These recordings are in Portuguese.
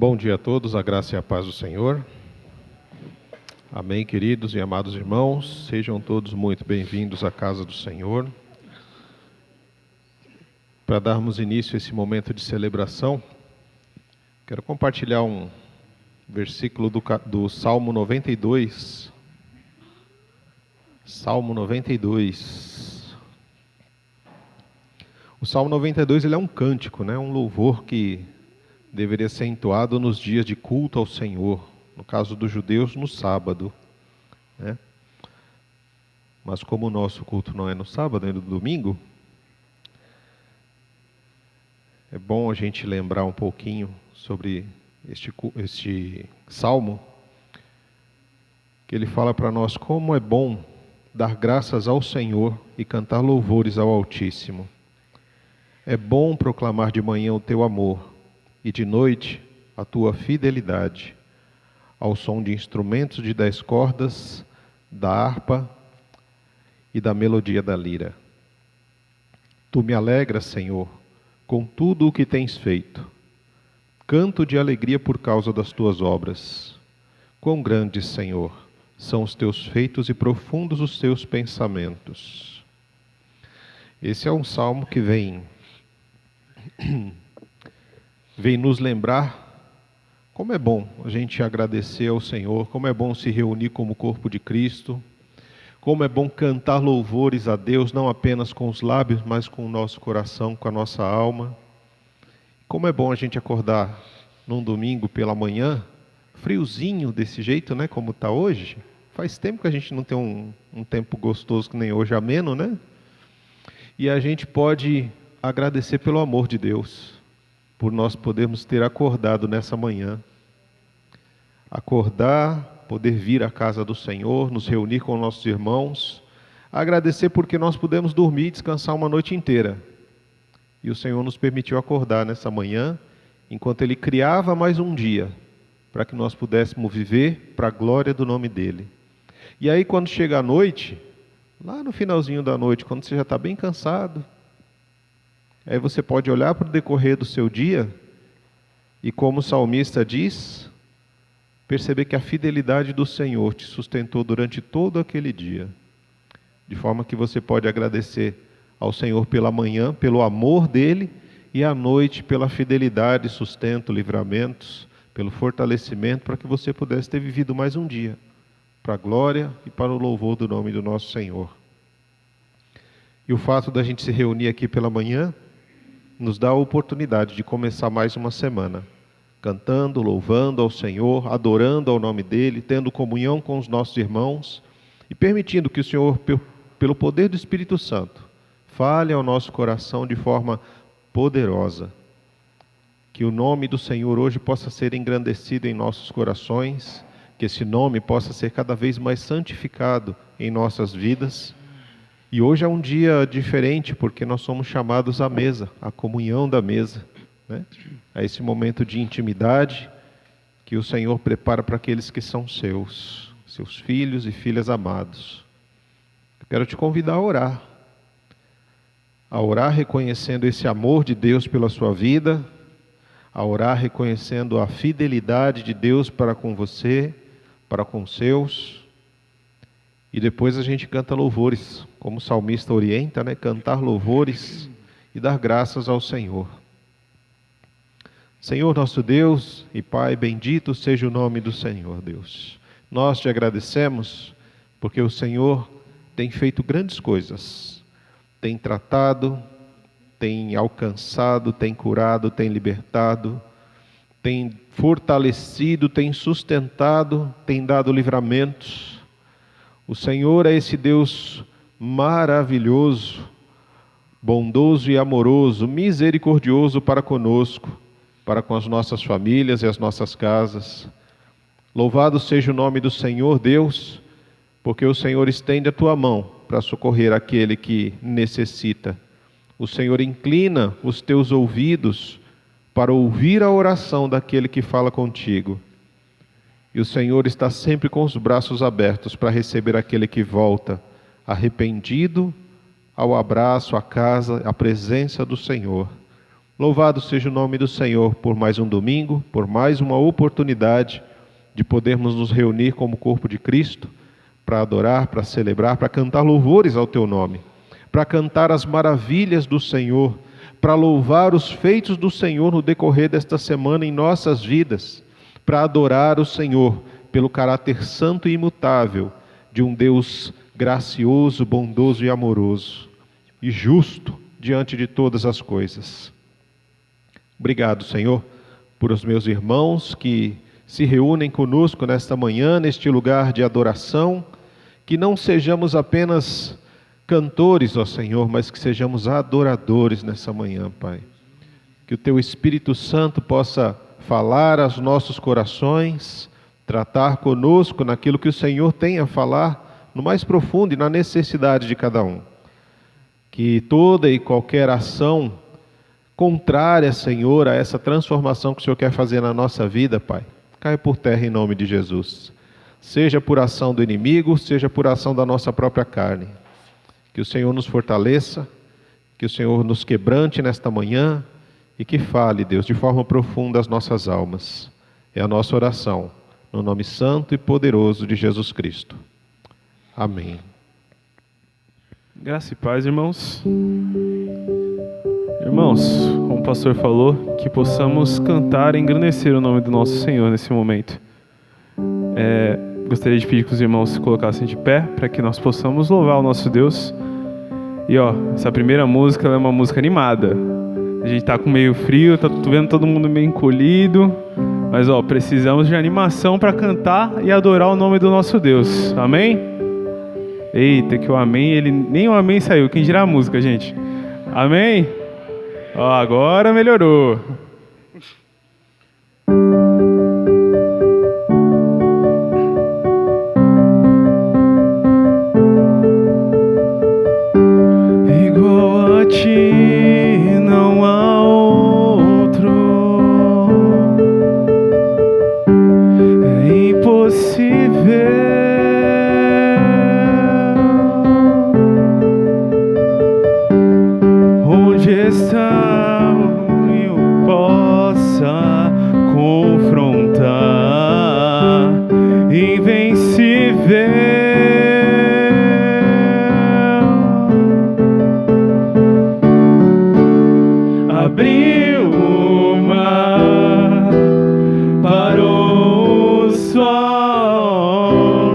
Bom dia a todos, a graça e a paz do Senhor. Amém, queridos e amados irmãos. Sejam todos muito bem-vindos à casa do Senhor. Para darmos início a esse momento de celebração, quero compartilhar um versículo do Salmo 92. Salmo 92. O Salmo 92 ele é um cântico, um louvor que deveria ser entoado nos dias de culto ao Senhor, no caso dos judeus, no sábado. Mas como o nosso culto não é no sábado, é no domingo, é bom a gente lembrar um pouquinho sobre este salmo, que ele fala para nós como é bom dar graças ao Senhor e cantar louvores ao Altíssimo. É bom proclamar de manhã o teu amor e de noite a tua fidelidade, ao som de instrumentos de 10 cordas, da harpa e da melodia da lira. Tu me alegras, Senhor, com tudo o que tens feito. Canto de alegria por causa das tuas obras. Quão grandes, Senhor, são os teus feitos e profundos os teus pensamentos. Esse é um salmo que vem nos lembrar como é bom a gente agradecer ao Senhor, como é bom se reunir como corpo de Cristo, como é bom cantar louvores a Deus, não apenas com os lábios, mas com o nosso coração, com a nossa alma. Como é bom a gente acordar num domingo pela manhã, friozinho desse jeito, como está hoje. Faz tempo que a gente não tem um tempo gostoso que nem hoje, ameno, E a gente pode agradecer pelo amor de Deus, por nós podermos ter acordado nessa manhã. Acordar, poder vir à casa do Senhor, nos reunir com nossos irmãos, agradecer porque nós pudemos dormir e descansar uma noite inteira. E o Senhor nos permitiu acordar nessa manhã, enquanto Ele criava mais um dia, para que nós pudéssemos viver para a glória do nome dEle. E aí quando chega a noite, lá no finalzinho da noite, quando você já está bem cansado, aí você pode olhar para o decorrer do seu dia e, como o salmista diz, perceber que a fidelidade do Senhor te sustentou durante todo aquele dia. De forma que você pode agradecer ao Senhor pela manhã, pelo amor dEle, e à noite pela fidelidade, sustento, livramentos, pelo fortalecimento, para que você pudesse ter vivido mais um dia, para a glória e para o louvor do nome do nosso Senhor. E o fato da gente se reunir aqui pela manhã nos dá a oportunidade de começar mais uma semana, cantando, louvando ao Senhor, adorando ao nome dEle, tendo comunhão com os nossos irmãos e permitindo que o Senhor, pelo poder do Espírito Santo, fale ao nosso coração de forma poderosa. Que o nome do Senhor hoje possa ser engrandecido em nossos corações, que esse nome possa ser cada vez mais santificado em nossas vidas. E hoje é um dia diferente, porque nós somos chamados à mesa, à comunhão da mesa, a esse momento de intimidade que o Senhor prepara para aqueles que são seus filhos e filhas amados. Eu quero te convidar a orar reconhecendo esse amor de Deus pela sua vida, a orar reconhecendo a fidelidade de Deus para com você, para com os seus. E depois a gente canta louvores, como o salmista orienta, cantar louvores e dar graças ao Senhor. Senhor nosso Deus e Pai, bendito seja o nome do Senhor, Deus. Nós te agradecemos porque o Senhor tem feito grandes coisas, tem tratado, tem alcançado, tem curado, tem libertado, tem fortalecido, tem sustentado, tem dado livramentos. O Senhor é esse Deus maravilhoso, bondoso e amoroso, misericordioso para conosco, para com as nossas famílias e as nossas casas. Louvado seja o nome do Senhor Deus, porque o Senhor estende a tua mão para socorrer aquele que necessita. O Senhor inclina os teus ouvidos para ouvir a oração daquele que fala contigo. E o Senhor está sempre com os braços abertos para receber aquele que volta arrependido ao abraço, à casa, à presença do Senhor. Louvado seja o nome do Senhor por mais um domingo, por mais uma oportunidade de podermos nos reunir como corpo de Cristo para adorar, para celebrar, para cantar louvores ao Teu nome, para cantar as maravilhas do Senhor, para louvar os feitos do Senhor no decorrer desta semana em nossas vidas, para adorar o Senhor pelo caráter santo e imutável de um Deus gracioso, bondoso e amoroso, e justo diante de todas as coisas. Obrigado, Senhor, por os meus irmãos que se reúnem conosco nesta manhã, neste lugar de adoração, que não sejamos apenas cantores, ó Senhor, mas que sejamos adoradores nessa manhã, Pai. Que o Teu Espírito Santo possa falar aos nossos corações, tratar conosco naquilo que o Senhor tem a falar, no mais profundo e na necessidade de cada um. Que toda e qualquer ação contrária, Senhor, a essa transformação que o Senhor quer fazer na nossa vida, Pai, caia por terra em nome de Jesus. Seja por ação do inimigo, seja por ação da nossa própria carne. Que o Senhor nos fortaleça, que o Senhor nos quebrante nesta manhã e que fale, Deus, de forma profunda às nossas almas. É a nossa oração, no nome santo e poderoso de Jesus Cristo. Amém. Graça e paz, irmãos. Irmãos, como o pastor falou, que possamos cantar e engrandecer o nome do nosso Senhor nesse momento. Gostaria de pedir que os irmãos se colocassem de pé para que nós possamos louvar o nosso Deus. E essa primeira música é uma música animada. A gente tá com meio frio, tô vendo todo mundo meio encolhido, mas precisamos de animação para cantar e adorar o nome do nosso Deus. Amém? Eita, que o amém, nem o amém saiu, quem dirá a música, gente? Amém? Agora melhorou. Igual a ti não há outro, é impossível. Onde está eu possa confrontar, invencível. Abriu o mar, parou o sol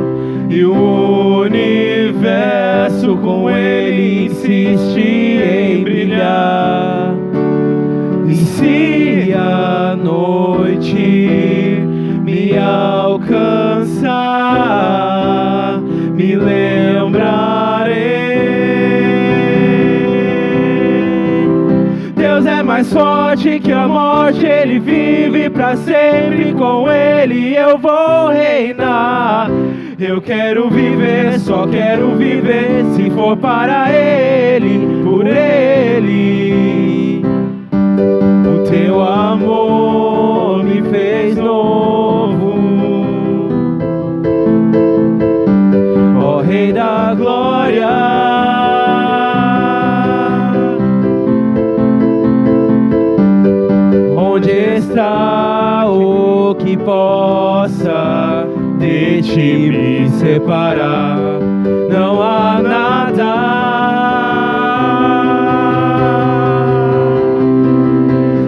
e o universo com ele insiste em brilhar. E se a noite me alcançar, me lembrarei. Deus é mais forte que a morte, Ele vive pra sempre, com Ele eu vou reinar. Eu quero viver, só quero viver, se for para Ele, por Ele. O Teu amor me fez novo, ó Rei da Glória. Onde está o que possa de ti me separar? Não há nada.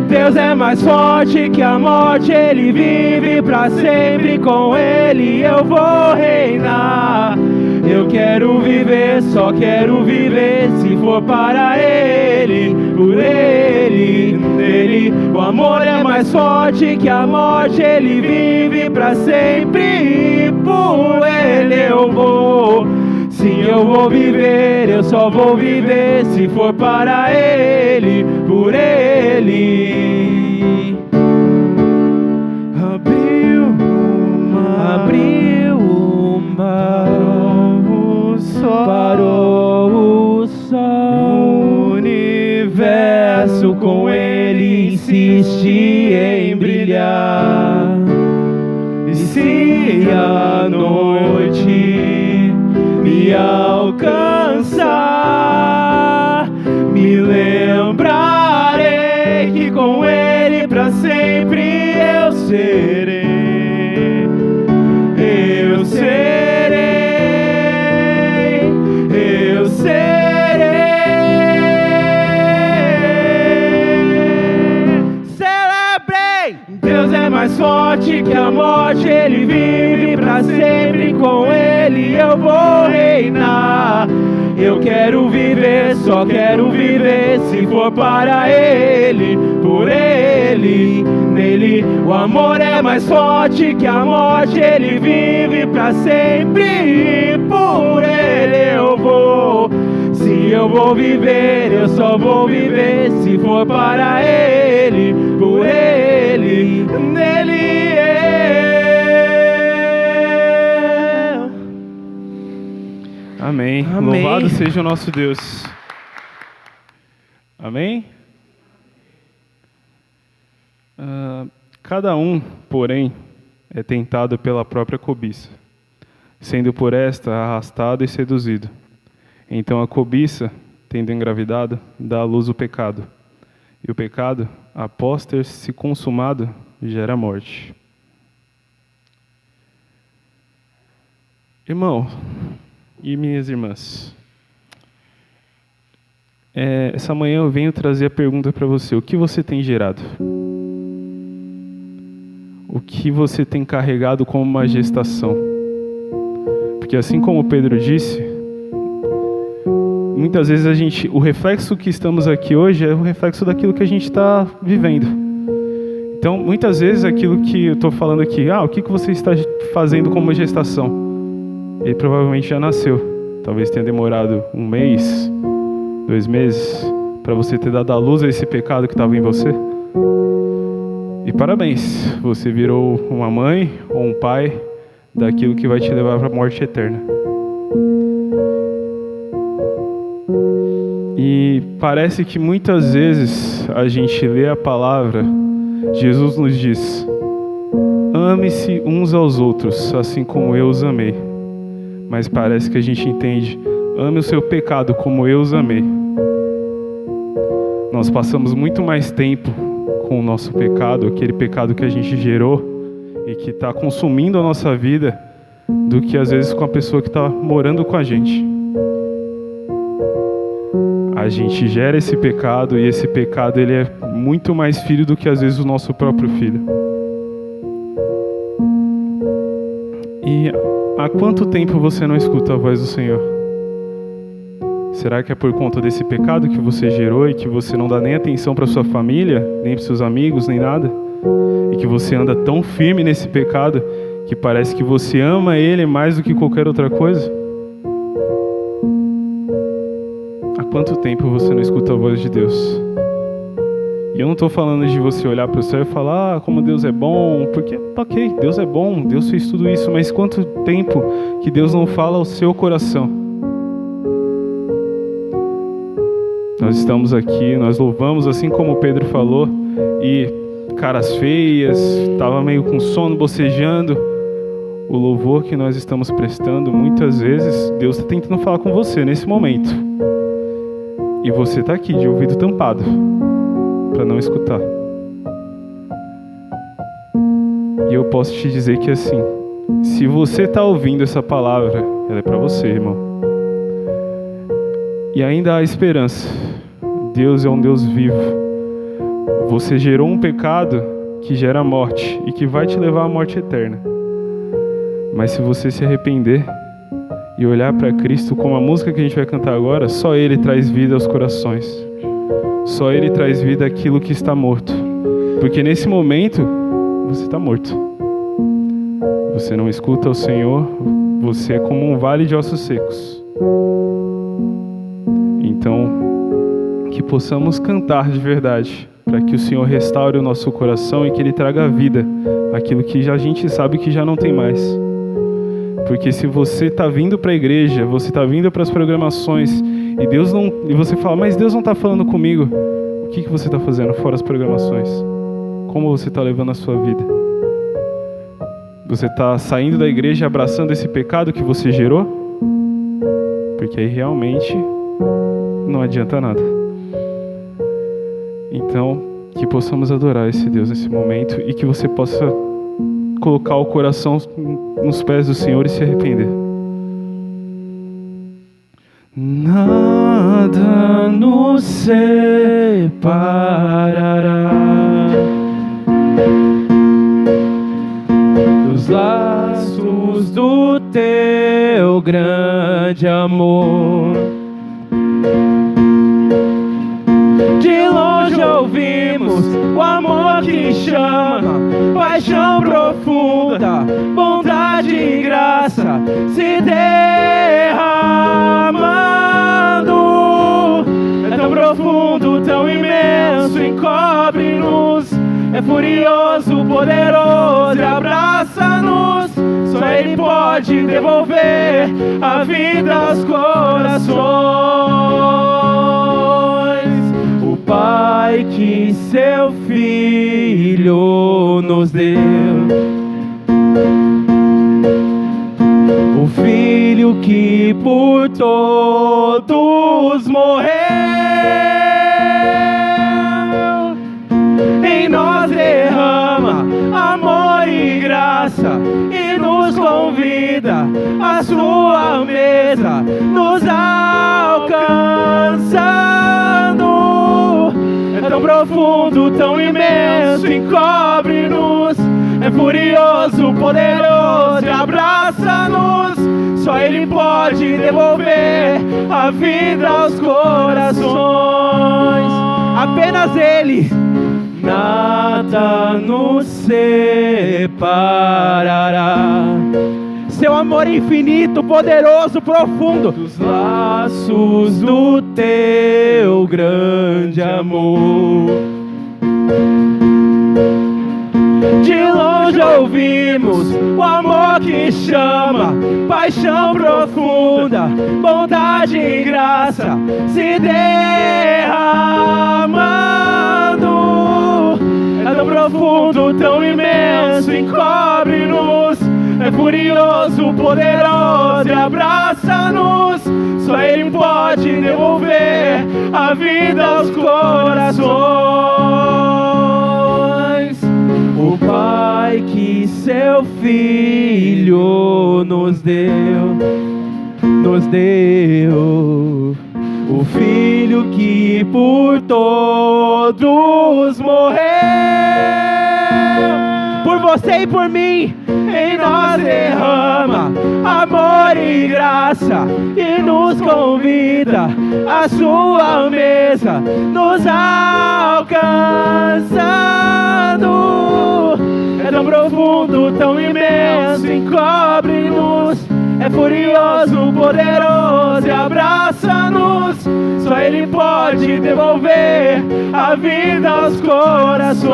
Deus é mais forte que a morte, Ele vive pra sempre, com Ele eu vou reinar. Eu quero viver, só quero viver, se for para Ele, por Ele, nele. O amor é mais forte que a morte, Ele vive pra sempre, e por Ele eu vou. Sim, eu vou viver, eu só vou viver, se for para Ele, por Ele. Abriu o mar, parou o sol, o universo com Ele insiste em brilhar. E se a noite me alcançar, me lembrarei. sei que com Ele pra sempre eu serei. Eu serei, eu serei. Celebrem! Deus é mais forte que a morte, Ele vive pra sempre, com Ele eu vou reinar. Eu quero viver, só quero viver, se for para Ele, por Ele, nele. O amor é mais forte que a morte, Ele vive pra sempre, e por Ele eu vou. Se eu vou viver, eu só vou viver, se for para Ele, por Ele, nele. Amém. Amém. Louvado seja o nosso Deus. Amém? Cada um, porém, é tentado pela própria cobiça, sendo por esta arrastado e seduzido. Então a cobiça, tendo engravidado, dá à luz o pecado. E o pecado, após ter se consumado, gera morte. Irmão e minhas irmãs, essa manhã eu venho trazer a pergunta para você: o que você tem gerado? O que você tem carregado como uma gestação? Porque assim como Pedro disse, muitas vezes o reflexo que estamos aqui hoje é o reflexo daquilo que a gente está vivendo. Então, muitas vezes aquilo que eu estou falando aqui, o que você está fazendo como gestação? Ele provavelmente já nasceu. Talvez tenha demorado 1 mês, 2 meses, para você ter dado à luz a esse pecado que estava em você. E parabéns, você virou uma mãe ou um pai daquilo que vai te levar para a morte eterna. E parece que muitas vezes a gente lê a palavra, Jesus nos diz: ame-se uns aos outros, assim como eu os amei. Mas parece que a gente entende: ame o seu pecado como eu os amei. Nós passamos muito mais tempo com o nosso pecado, aquele pecado que a gente gerou e que está consumindo a nossa vida, do que às vezes com a pessoa que está morando com a gente. A gente gera esse pecado, e esse pecado ele é muito mais filho do que às vezes o nosso próprio filho. E há quanto tempo você não escuta a voz do Senhor? Será que é por conta desse pecado que você gerou e que você não dá nem atenção para sua família, nem para seus amigos, nem nada? E que você anda tão firme nesse pecado que parece que você ama ele mais do que qualquer outra coisa? Há quanto tempo você não escuta a voz de Deus? E eu não estou falando de você olhar para o céu e falar como Deus é bom, porque, ok, Deus é bom, Deus fez tudo isso, mas quanto tempo que Deus não fala ao seu coração? Nós estamos aqui, nós louvamos assim como Pedro falou, e caras feias, estava meio com sono, bocejando. O louvor que nós estamos prestando, muitas vezes, Deus está tentando falar com você nesse momento. E você está aqui de ouvido tampado, para não escutar. E eu posso te dizer que assim, se você está ouvindo essa palavra, ela é para você, irmão. E ainda há esperança. Deus é um Deus vivo. Você gerou um pecado que gera morte e que vai te levar à morte eterna. Mas se você se arrepender e olhar para Cristo, como a música que a gente vai cantar agora, só Ele traz vida aos corações. Só Ele traz vida àquilo que está morto. Porque nesse momento, você está morto. Você não escuta o Senhor, você é como um vale de ossos secos. Então, que possamos cantar de verdade, para que o Senhor restaure o nosso coração e que Ele traga vida àquilo que a gente sabe que já não tem mais. Porque se você está vindo para a igreja, você está vindo para as programações e você fala, mas Deus não está falando comigo, o que você está fazendo fora as programações? Como você está levando a sua vida? Você está saindo da igreja abraçando esse pecado que você gerou? Porque aí realmente não adianta nada. Então, Que possamos adorar esse Deus nesse momento e que você possa colocar o coração nos pés do Senhor e se arrepender. Nada nos separará dos laços do teu grande amor. De longe ouvimos o amor que chama, paixão profunda, bondade e graça se derramando. É tão profundo, tão imenso, encobre-nos. É furioso, poderoso e abraça-nos. Só Ele pode devolver a vida aos corações. O Pai que seu Filho nos deu, o Filho que por todos morreu, em nós derrama amor e graça e nos convida à sua mesa, nos alcançando. É tão profundo, tão imenso, encobre-nos. É furioso, poderoso e abraça-nos. Só Ele pode devolver a vida aos corações. Apenas Ele. Nada nos separará. Seu amor infinito, poderoso, profundo, dos laços do teu grande amor. De longe ouvimos o amor que chama, paixão profunda, bondade e graça se derramando. É tão profundo, tão imenso, encobre-nos. É furioso, poderoso e abraça-nos. Só Ele pode devolver a vida aos corações. O Pai que seu Filho nos deu, o Filho que por todos morreu, por você e por mim, em nós derrama amor e graça e nos convida à sua mesa, nos alcançando. É tão profundo, tão imenso, encobre-nos. É furioso, poderoso e abraça-nos. Só Ele pode devolver a vida aos corações.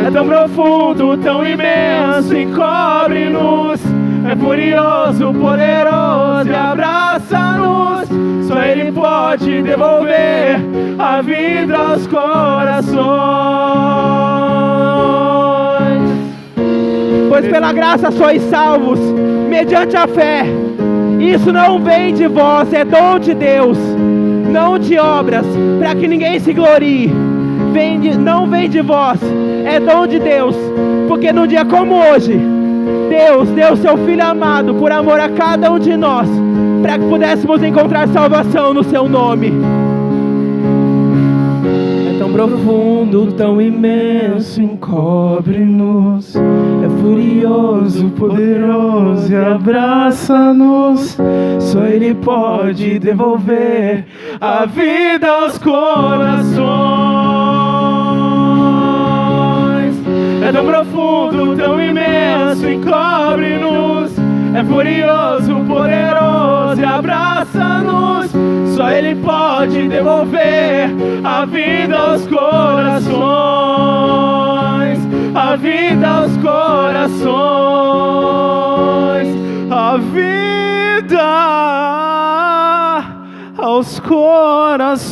É tão profundo, tão imenso, encobre-nos. É furioso, poderoso e abraça-nos. Só Ele pode devolver a vida aos corações. Pois pela graça sois salvos, mediante a fé. Isso não vem de vós, é dom de Deus, não de obras, para que ninguém se glorie. Não vem de vós, é dom de Deus, porque num dia como hoje, Deus deu seu Filho amado por amor a cada um de nós, para que pudéssemos encontrar salvação no seu nome. É tão profundo, tão imenso, encobre-nos. É furioso, poderoso e abraça-nos. Só Ele pode devolver a vida aos corações. É tão profundo, tão imenso, encobre-nos. É furioso, poderoso e abraça-nos. Só Ele pode devolver a vida aos corações. A vida aos corações. A vida aos corações.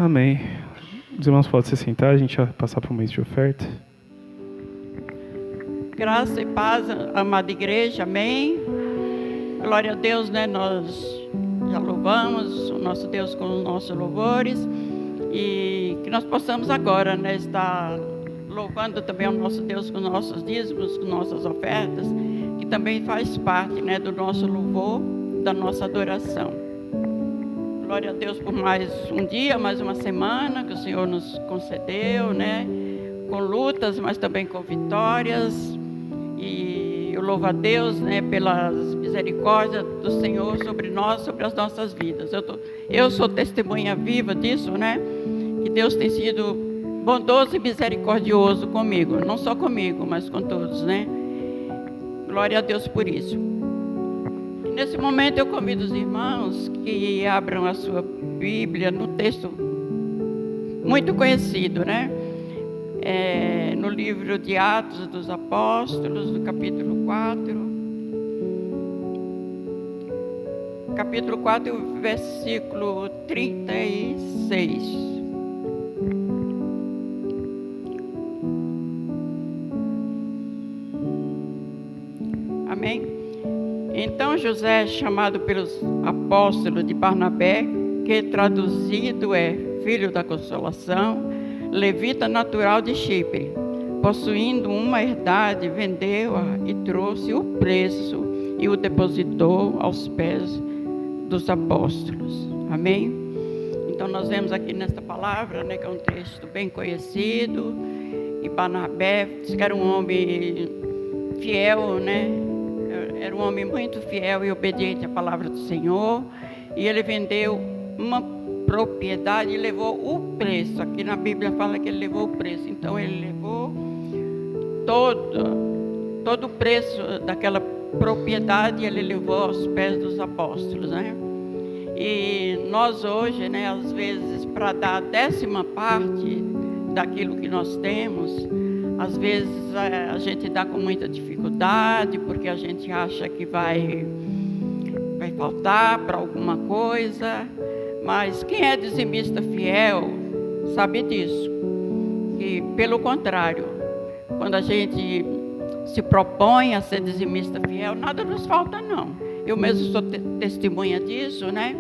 Amém. Os irmãos podem se sentar, a gente vai passar para o mês de oferta. Graça e paz, amada igreja, amém. Glória a Deus, né? Nós já louvamos o nosso Deus com os nossos louvores e que nós possamos agora, né, estar louvando também o nosso Deus com nossos dízimos, com nossas ofertas, que também faz parte, né, do nosso louvor, da nossa adoração. Glória a Deus por mais um dia, mais uma semana que o Senhor nos concedeu, né, com lutas, mas também com vitórias. E eu louvo a Deus, né, pelas misericórdias do Senhor sobre nós, sobre as nossas vidas. Eu sou testemunha viva disso, né, que Deus tem sido bondoso e misericordioso comigo, não só comigo, mas com todos, né. Glória a Deus por isso. E nesse momento eu convido os irmãos que abram a sua Bíblia no texto muito conhecido, né, no livro de Atos dos Apóstolos, do capítulo 4. Capítulo 4, versículo 36. Amém? Então José, chamado pelos apóstolos de Barnabé, que traduzido é Filho da Consolação, levita natural de Chipre, possuindo uma herdade, vendeu-a e trouxe o preço e o depositou aos pés dos apóstolos. Amém? Então nós vemos aqui nesta palavra, né, que é um texto bem conhecido, e Barnabé disse que era um homem fiel, né? Era um homem muito fiel e obediente à palavra do Senhor, e ele vendeu uma propriedade e levou o preço. Aqui na Bíblia fala que ele levou o preço. Então ele levou todo o preço daquela propriedade, ele levou aos pés dos apóstolos, né? E nós hoje, né, às vezes, para dar a 10ª parte daquilo que nós temos, às vezes a gente dá com muita dificuldade, porque a gente acha que vai faltar para alguma coisa. Mas quem é dizimista fiel sabe disso, que pelo contrário, quando a gente se propõe a ser dizimista fiel, nada nos falta não. Eu mesmo sou testemunha disso, né?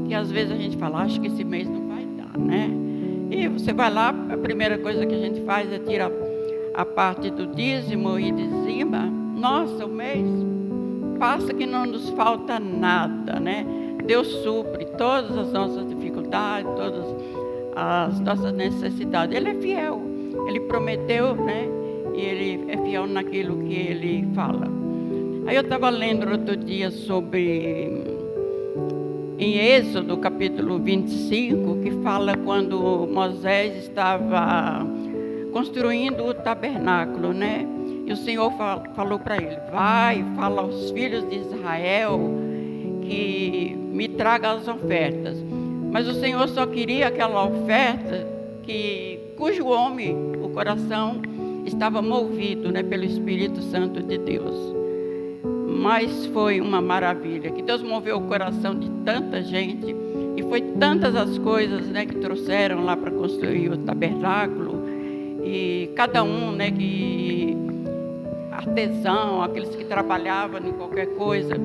Que às vezes a gente fala, acho que esse mês não vai dar, né? E você vai lá, a primeira coisa que a gente faz é tirar a parte do dízimo e dizima. Nossa, o mês passa que não nos falta nada, né? Deus supre todas as nossas dificuldades, todas as nossas necessidades. Ele é fiel, Ele prometeu, né? E Ele é fiel naquilo que Ele fala. Aí eu estava lendo outro dia em Êxodo, capítulo 25, que fala quando Moisés estava construindo o tabernáculo, né? E o Senhor falou para ele, vai, fala aos filhos de Israel que me traga as ofertas. Mas o Senhor só queria aquela oferta cujo homem, o coração, estava movido, né, pelo Espírito Santo de Deus. Mas foi uma maravilha, que Deus moveu o coração de tanta gente, e foi tantas as coisas, né, que trouxeram lá para construir o tabernáculo, e cada um, né, artesão, aqueles que trabalhavam em qualquer coisa,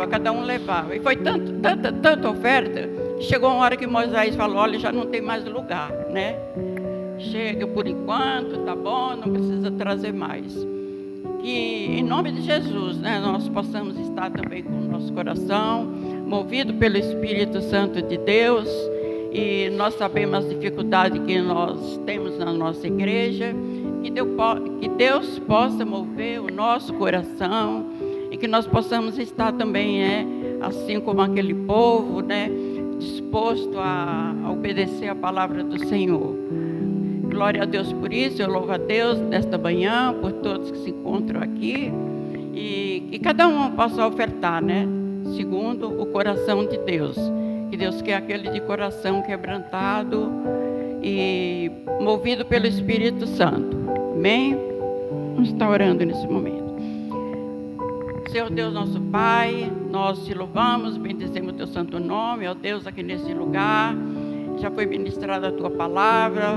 cada um levava. E foi tanta oferta, que chegou uma hora que Moisés falou, olha, já não tem mais lugar, né? Chega por enquanto, tá bom, não precisa trazer mais. Que em nome de Jesus, né, nós possamos estar também com o nosso coração movido pelo Espírito Santo de Deus, e nós sabemos as dificuldades que nós temos na nossa igreja, que Deus possa mover o nosso coração e que nós possamos estar também, assim como aquele povo, né, disposto a obedecer a palavra do Senhor. Glória a Deus por isso, eu louvo a Deus nesta manhã, por todos que se encontram aqui, e que cada um possa ofertar, né, segundo o coração de Deus, que Deus quer aquele de coração quebrantado e movido pelo Espírito Santo. Amém? Vamos estar orando nesse momento. Senhor Deus, nosso Pai, nós te louvamos, bendizemos o teu santo nome, ó Deus, aqui nesse lugar. já foi ministrada a Tua palavra,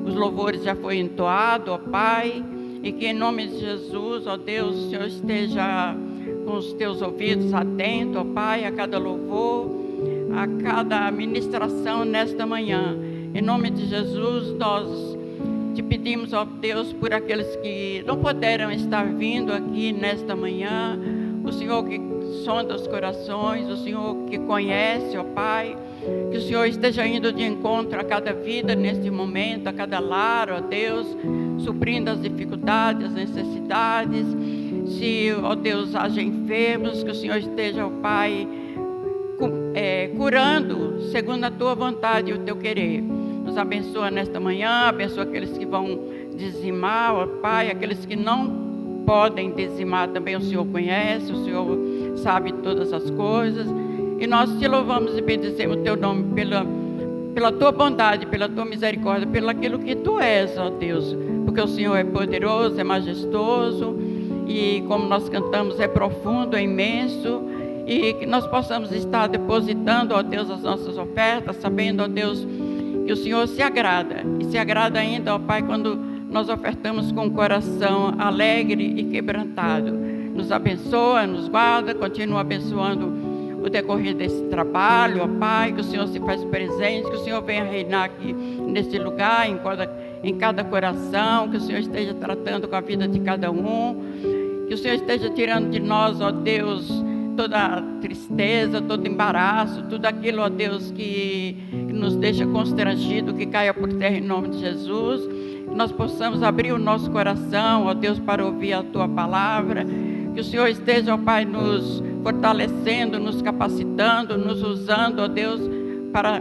os louvores já foi entoado, ó Pai, e que em nome de Jesus, ó Deus, o Senhor esteja com os Teus ouvidos atentos, ó Pai, a cada louvor, a cada ministração nesta manhã. Em nome de Jesus, nós Te pedimos, ó Deus, por aqueles que não puderam estar vindo aqui nesta manhã, o Senhor que sonda os corações, o Senhor que conhece, ó Pai, que o Senhor esteja indo de encontro a cada vida neste momento, a cada lar, ó Deus, suprindo as dificuldades, as necessidades. Se, ó Deus, haja enfermos, que o Senhor esteja, ó Pai, curando segundo a Tua vontade e o Teu querer. Nos abençoa nesta manhã, abençoa aqueles que vão dizimar, ó Pai, aqueles que não podem dizimar também o Senhor conhece, o Senhor sabe todas as coisas. E nós Te louvamos e bendizemos o Teu nome pela Tua bondade, pela Tua misericórdia, pelo aquilo que Tu és, ó Deus, porque o Senhor é poderoso, é majestoso e, como nós cantamos, é profundo, é imenso. E que nós possamos estar depositando, ó Deus, as nossas ofertas, sabendo, ó Deus, que o Senhor se agrada, e se agrada ainda, ó Pai, quando nós ofertamos com o coração alegre e quebrantado. Nos abençoa, nos guarda, continua abençoando o decorrer desse trabalho, ó Pai, que o Senhor se faz presente, que o Senhor venha reinar aqui nesse lugar, em cada coração, que o Senhor esteja tratando com a vida de cada um, que o Senhor esteja tirando de nós, ó Deus, toda tristeza, todo embaraço, tudo aquilo, ó Deus, que nos deixa constrangido, que caia por terra em nome de Jesus. Que nós possamos abrir o nosso coração, ó Deus, para ouvir a Tua palavra. Que o Senhor esteja, ó Pai, nos fortalecendo, nos capacitando, nos usando, ó Deus, para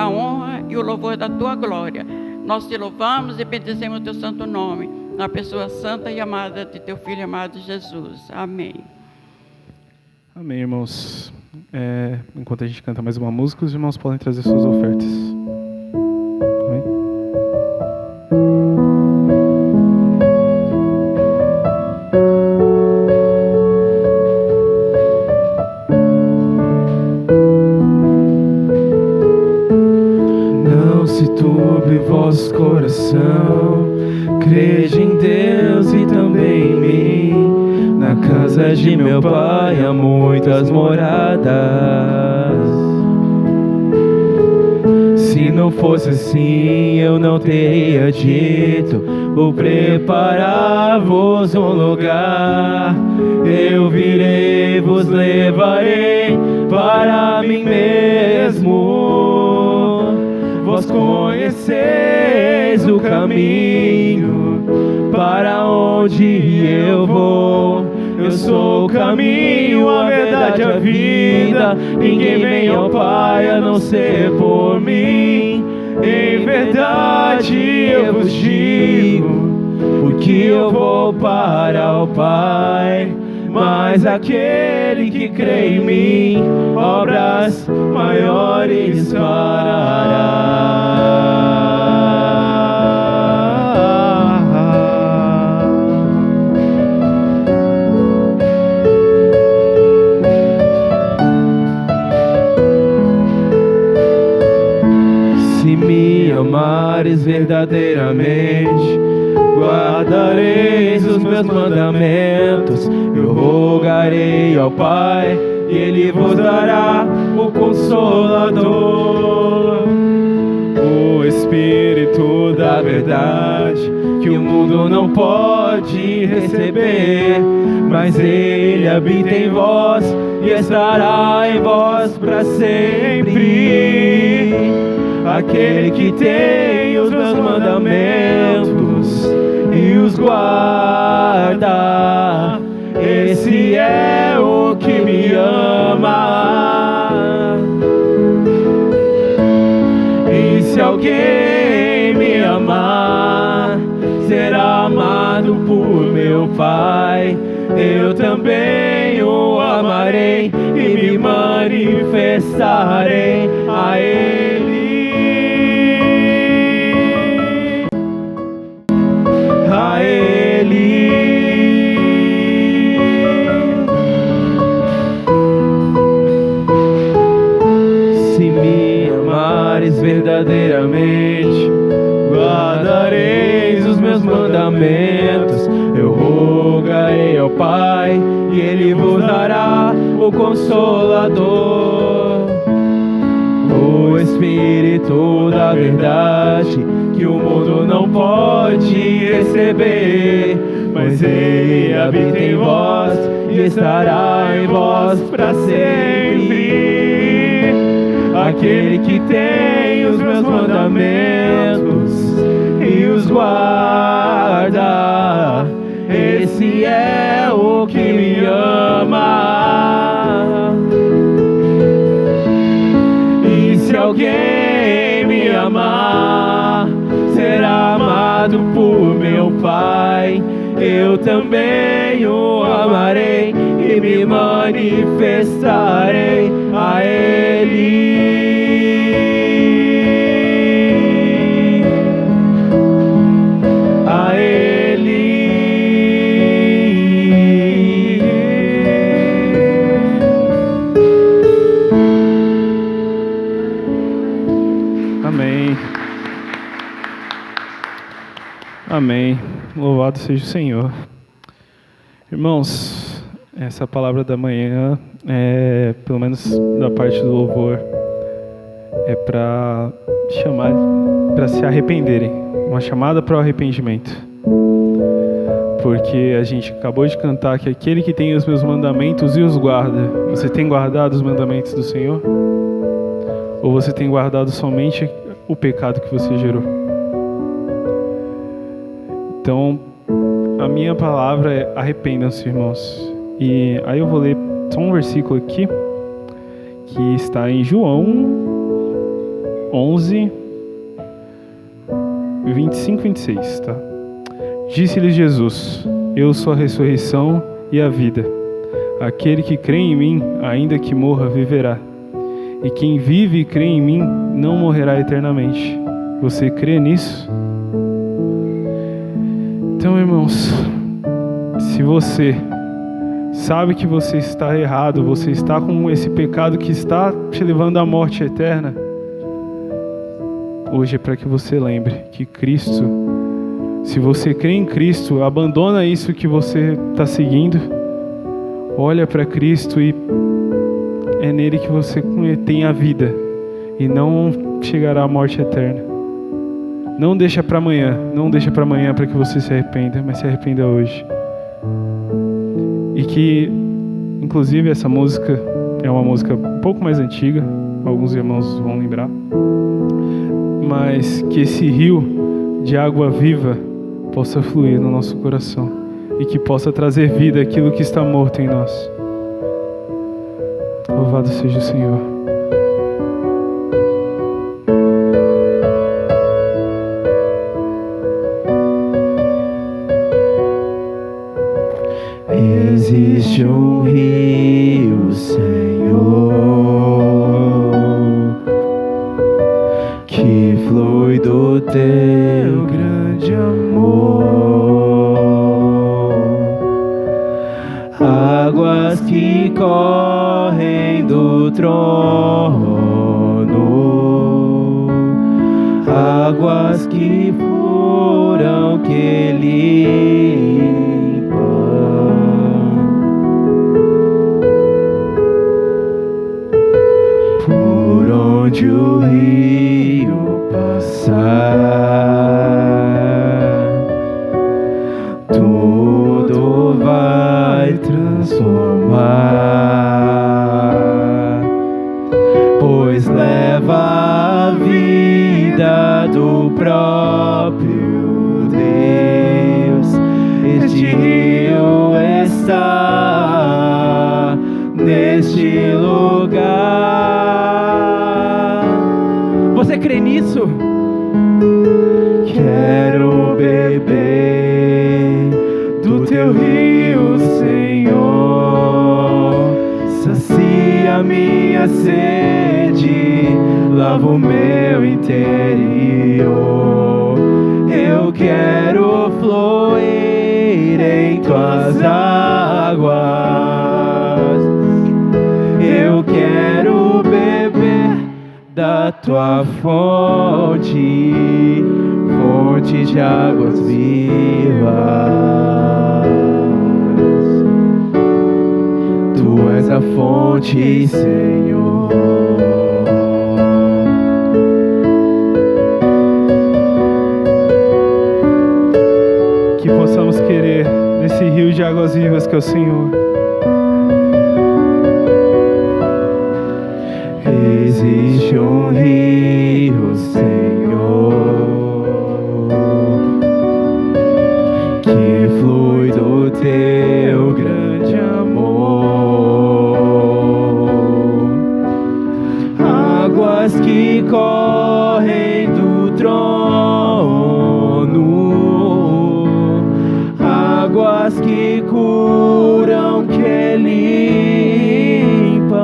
a honra e o louvor da Tua glória. Nós Te louvamos e bendizemos o Teu santo nome, na pessoa santa e amada de Teu Filho amado Jesus. Amém. Amém, irmãos. Enquanto a gente canta mais uma música, os irmãos podem trazer suas ofertas. Amém? Não se turbe vosso coração, crede em Deus e também em mim. Na casa de meu Pai há muitas moradas. Se não fosse assim, eu não teria dito: vou preparar-vos um lugar. Eu virei, vos levarei para mim mesmo. Vós conheceis o caminho para onde eu vou. Eu sou o caminho, a verdade, a vida. Ninguém vem ao Pai a não ser por mim. Em verdade eu vos digo, porque eu vou para o Pai. Mas aquele que crê em mim, obras maiores fará. Se me amares verdadeiramente, guardareis os meus mandamentos. Eu rogarei ao Pai e Ele vos dará o Consolador, o Espírito da verdade, que o mundo não pode receber, mas Ele habita em vós e estará em vós para sempre. Aquele que tem os meus mandamentos e os guarda, esse é o que me ama. E se alguém me amar, será amado por meu Pai. Eu também o amarei e me manifestarei a Ele. A Ele. Se me amares verdadeiramente, mandamentos. Eu rogarei ao Pai e Ele vos dará o Consolador, o Espírito da verdade, que o mundo não pode receber, mas Ele habita em vós e estará em vós para sempre. Aquele que tem os meus mandamentos e os guarda, esse é o que me ama. E se alguém me amar, será amado por meu Pai. Eu também o amarei e me manifestarei a Ele. A Ele. Amém. Amém. Louvado seja o Senhor. Irmãos, essa palavra da manhã, pelo menos da parte do louvor, é para chamar, para se arrependerem. Uma chamada para o arrependimento. Porque a gente acabou de cantar que aquele que tem os meus mandamentos e os guarda. Você tem guardado os mandamentos do Senhor? Ou você tem guardado somente o pecado que você gerou? Então, a minha palavra é: arrependam-se, irmãos. E aí eu vou ler só um versículo aqui, que está em João 11, 25 e 26, tá? Disse-lhes Jesus: eu sou a ressurreição e a vida. Aquele que crê em mim, ainda que morra, viverá. E quem vive e crê em mim, não morrerá eternamente. Você crê nisso? Então, irmãos, se você sabe que você está errado, você está com esse pecado que está te levando à morte eterna, hoje é para que você lembre que Cristo, se você crê em Cristo, abandona isso que você está seguindo, olha para Cristo e é nele que você tem a vida e não chegará à morte eterna. Não deixa para amanhã, não deixa para amanhã para que você se arrependa, mas se arrependa hoje. E que, inclusive, essa música é uma música um pouco mais antiga, alguns irmãos vão lembrar, mas que esse rio de água viva possa fluir no nosso coração e que possa trazer vida àquilo que está morto em nós. Louvado seja o Senhor. Existe um rio, Senhor, que flui do teu grande amor, águas que correm do trono, águas que foram que limpam por onde o rio passar, tudo vai transformar, pois leva a vida do próprio Deus. Este rio está neste lugar. Você crê nisso? Quero beber do teu rio, Senhor. Sacia minha sede, lava o meu interior. Eu quero fluir em tuas águas. Eu quero beber da tua fonte, fonte de águas vivas. Tu és a fonte, Senhor. Que possamos querer desse rio de águas vivas que é o Senhor. Existe um rio, Senhor, que flui do teu grande amor. Águas que correm do trono, águas que curam, que limpam.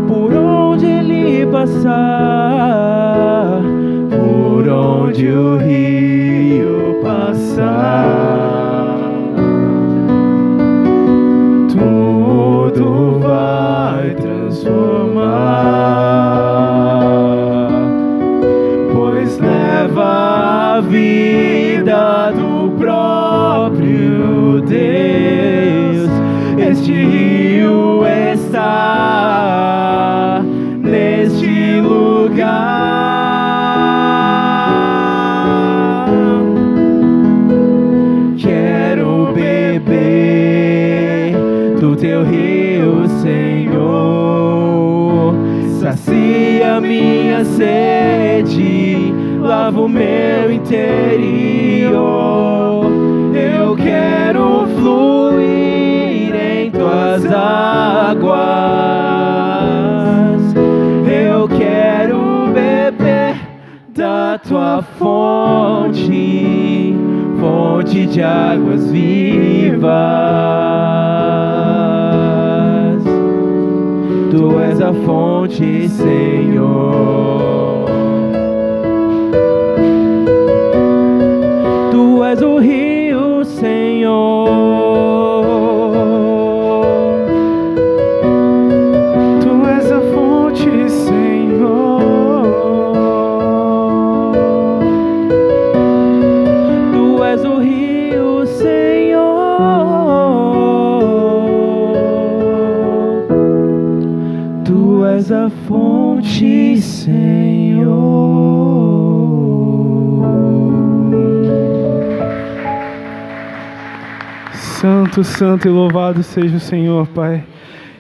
Por onde ele passar, por onde o rio passar, tudo vai transformar, pois leva a vida do próprio Deus. Este rio está neste lugar. Quero beber do teu rio, Senhor. Sacia minha sede, lava o meu interior. Eu quero fluir em tuas águas. Eu quero beber da tua fonte, fonte de águas vivas. Tu és a fonte, Senhor. Tu és o rio, Senhor. Tu és a fonte, Senhor. Tu és o rio, Senhor. Tu és a fonte, Senhor. Santo, santo e louvado seja o Senhor, Pai.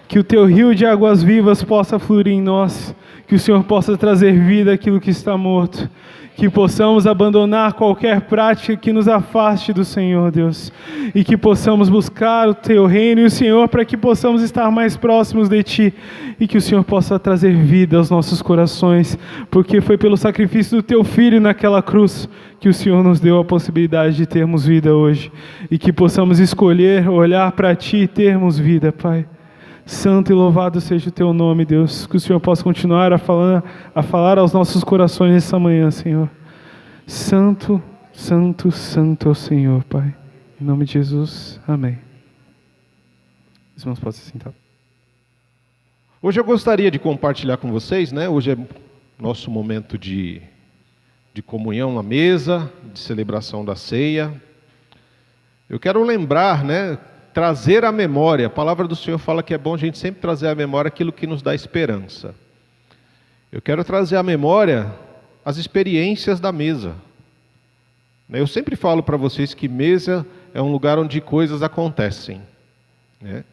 Que o teu rio de águas vivas possa fluir em nós. Que o Senhor possa trazer vida àquilo que está morto. Que possamos abandonar qualquer prática que nos afaste do Senhor, Deus. E que possamos buscar o teu reino e o Senhor para que possamos estar mais próximos de ti. E que o Senhor possa trazer vida aos nossos corações. Porque foi pelo sacrifício do teu Filho naquela cruz que o Senhor nos deu a possibilidade de termos vida hoje. E que possamos escolher, olhar para ti e termos vida, Pai. Santo e louvado seja o teu nome, Deus. Que o Senhor possa continuar a falar aos nossos corações essa manhã, Senhor. Santo, santo, santo é o Senhor, Pai. Em nome de Jesus, amém. Os irmãos podem se sentar. Hoje eu gostaria de compartilhar com vocês, né? Hoje é nosso momento de comunhão na mesa, de celebração da ceia. Eu quero lembrar, né? Trazer à memória, a palavra do Senhor fala que é bom a gente sempre trazer à memória aquilo que nos dá esperança. Eu quero trazer à memória as experiências da mesa. Eu sempre falo para vocês que mesa é um lugar onde coisas acontecem, né?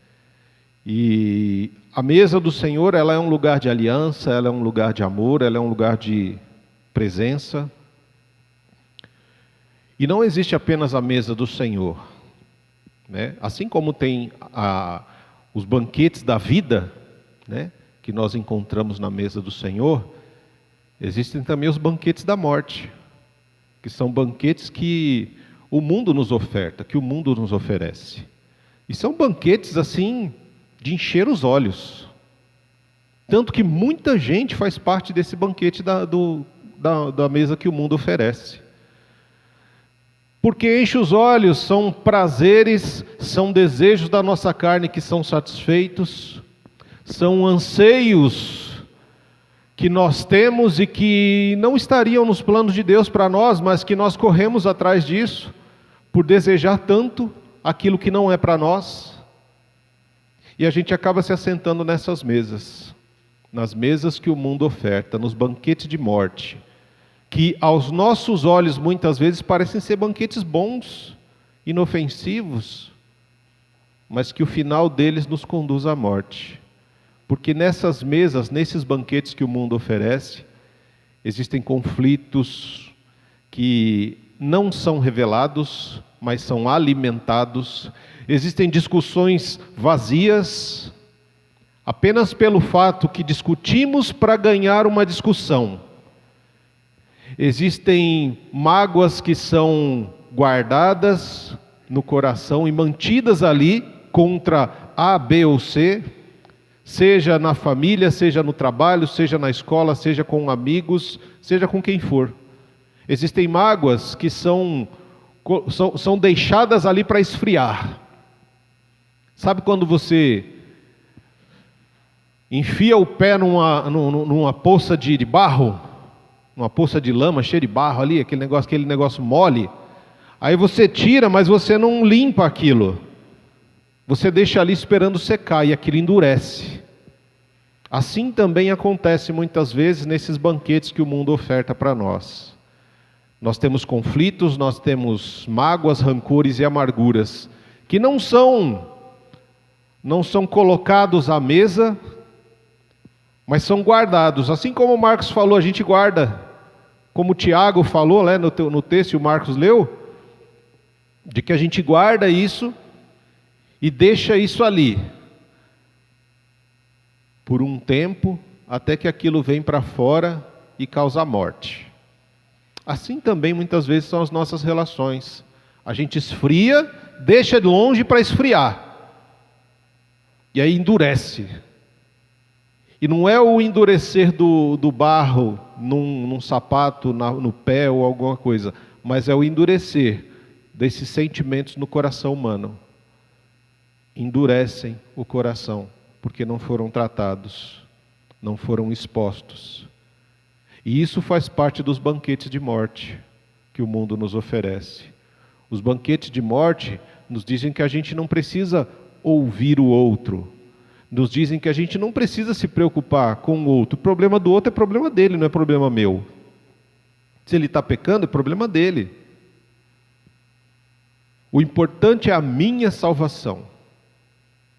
E a mesa do Senhor, ela é um lugar de aliança, ela é um lugar de amor, ela é um lugar de presença. E não existe apenas a mesa do Senhor, né? Assim como tem os banquetes da vida, né, que nós encontramos na mesa do Senhor, existem também os banquetes da morte, que são banquetes que o mundo nos oferta, que o mundo nos oferece. E são banquetes assim de encher os olhos. Tanto que muita gente faz parte desse banquete da mesa que o mundo oferece. Porque enche os olhos, são prazeres, são desejos da nossa carne que são satisfeitos, são anseios que nós temos e que não estariam nos planos de Deus para nós, mas que nós corremos atrás disso, por desejar tanto aquilo que não é para nós. E a gente acaba se assentando nessas mesas, nas mesas que o mundo oferta, nos banquetes de morte, que aos nossos olhos muitas vezes parecem ser banquetes bons, inofensivos, mas que o final deles nos conduz à morte. Porque nessas mesas, nesses banquetes que o mundo oferece, existem conflitos que não são revelados, mas são alimentados. Existem discussões vazias, apenas pelo fato que discutimos para ganhar uma discussão. Existem mágoas que são guardadas no coração e mantidas ali contra A, B ou C, seja na família, seja no trabalho, seja na escola, seja com amigos, seja com quem for. Existem mágoas que são deixadas ali para esfriar. Sabe quando você enfia o pé numa poça de barro, numa poça de lama cheia de barro ali, aquele negócio mole, aí você tira, mas você não limpa aquilo. Você deixa ali esperando secar e aquilo endurece. Assim também acontece muitas vezes nesses banquetes que o mundo oferta para nós. Nós temos conflitos, nós temos mágoas, rancores e amarguras que não são colocados à mesa, mas são guardados. Assim como o Marcos falou, a gente guarda, como o Tiago falou no texto e o Marcos leu, de que a gente guarda isso e deixa isso ali por um tempo, até que aquilo vem para fora e causa morte. Assim também muitas vezes são as nossas relações. A gente esfria, deixa de longe para esfriar, e aí endurece. E não é o endurecer do barro num sapato, no pé ou alguma coisa, mas é o endurecer desses sentimentos no coração humano. Endurecem o coração, porque não foram tratados, não foram expostos. E isso faz parte dos banquetes de morte que o mundo nos oferece. Os banquetes de morte nos dizem que a gente não precisa ouvir o outro, nos dizem que a gente não precisa se preocupar com o outro. O problema do outro é problema dele, não é problema meu. Se ele está pecando, é problema dele. O importante é a minha salvação.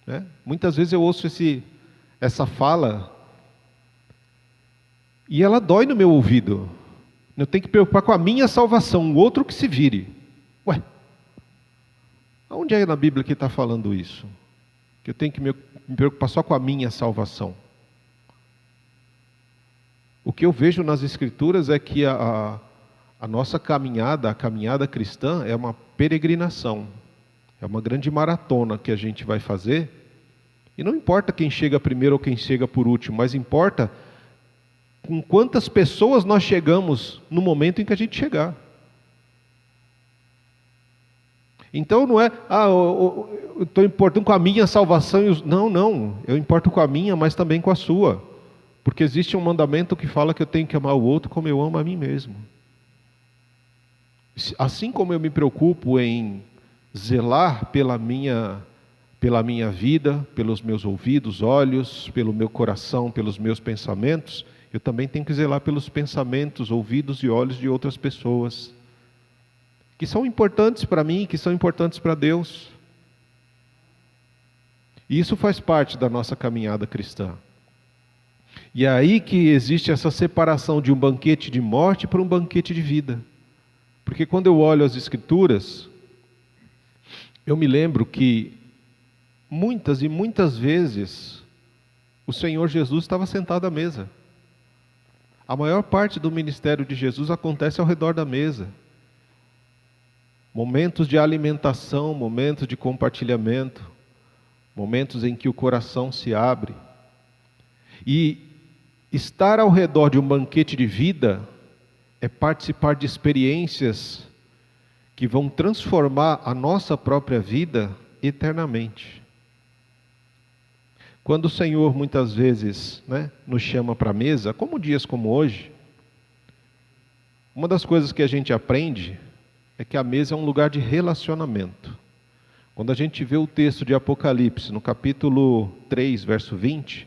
Né? Muitas vezes eu ouço essa fala e ela dói no meu ouvido. Eu tenho que me preocupar com a minha salvação, o outro que se vire. Ué, aonde é na Bíblia que está falando isso? Que eu tenho que me preocupar só com a minha salvação. O que eu vejo nas Escrituras é que a nossa caminhada, a caminhada cristã, é uma peregrinação. É uma grande maratona que a gente vai fazer. E não importa quem chega primeiro ou quem chega por último, mas importa com quantas pessoas nós chegamos no momento em que a gente chegar. Então não é, eu estou importando com a minha salvação. Não, eu importo com a minha, mas também com a sua. Porque existe um mandamento que fala que eu tenho que amar o outro como eu amo a mim mesmo. Assim como eu me preocupo em zelar pela minha vida, pelos meus ouvidos, olhos, pelo meu coração, pelos meus pensamentos, eu também tenho que zelar pelos pensamentos, ouvidos e olhos de outras pessoas, que são importantes para mim, que são importantes para Deus. E isso faz parte da nossa caminhada cristã. E é aí que existe essa separação de um banquete de morte para um banquete de vida. Porque quando eu olho as Escrituras, eu me lembro que muitas e muitas vezes o Senhor Jesus estava sentado à mesa. A maior parte do ministério de Jesus acontece ao redor da mesa. Momentos de alimentação, momentos de compartilhamento, momentos em que o coração se abre. E estar ao redor de um banquete de vida é participar de experiências que vão transformar a nossa própria vida eternamente. Quando o Senhor muitas vezes, nos chama para a mesa, como dias como hoje, uma das coisas que a gente aprende é que a mesa é um lugar de relacionamento. Quando a gente vê o texto de Apocalipse, no capítulo 3, verso 20,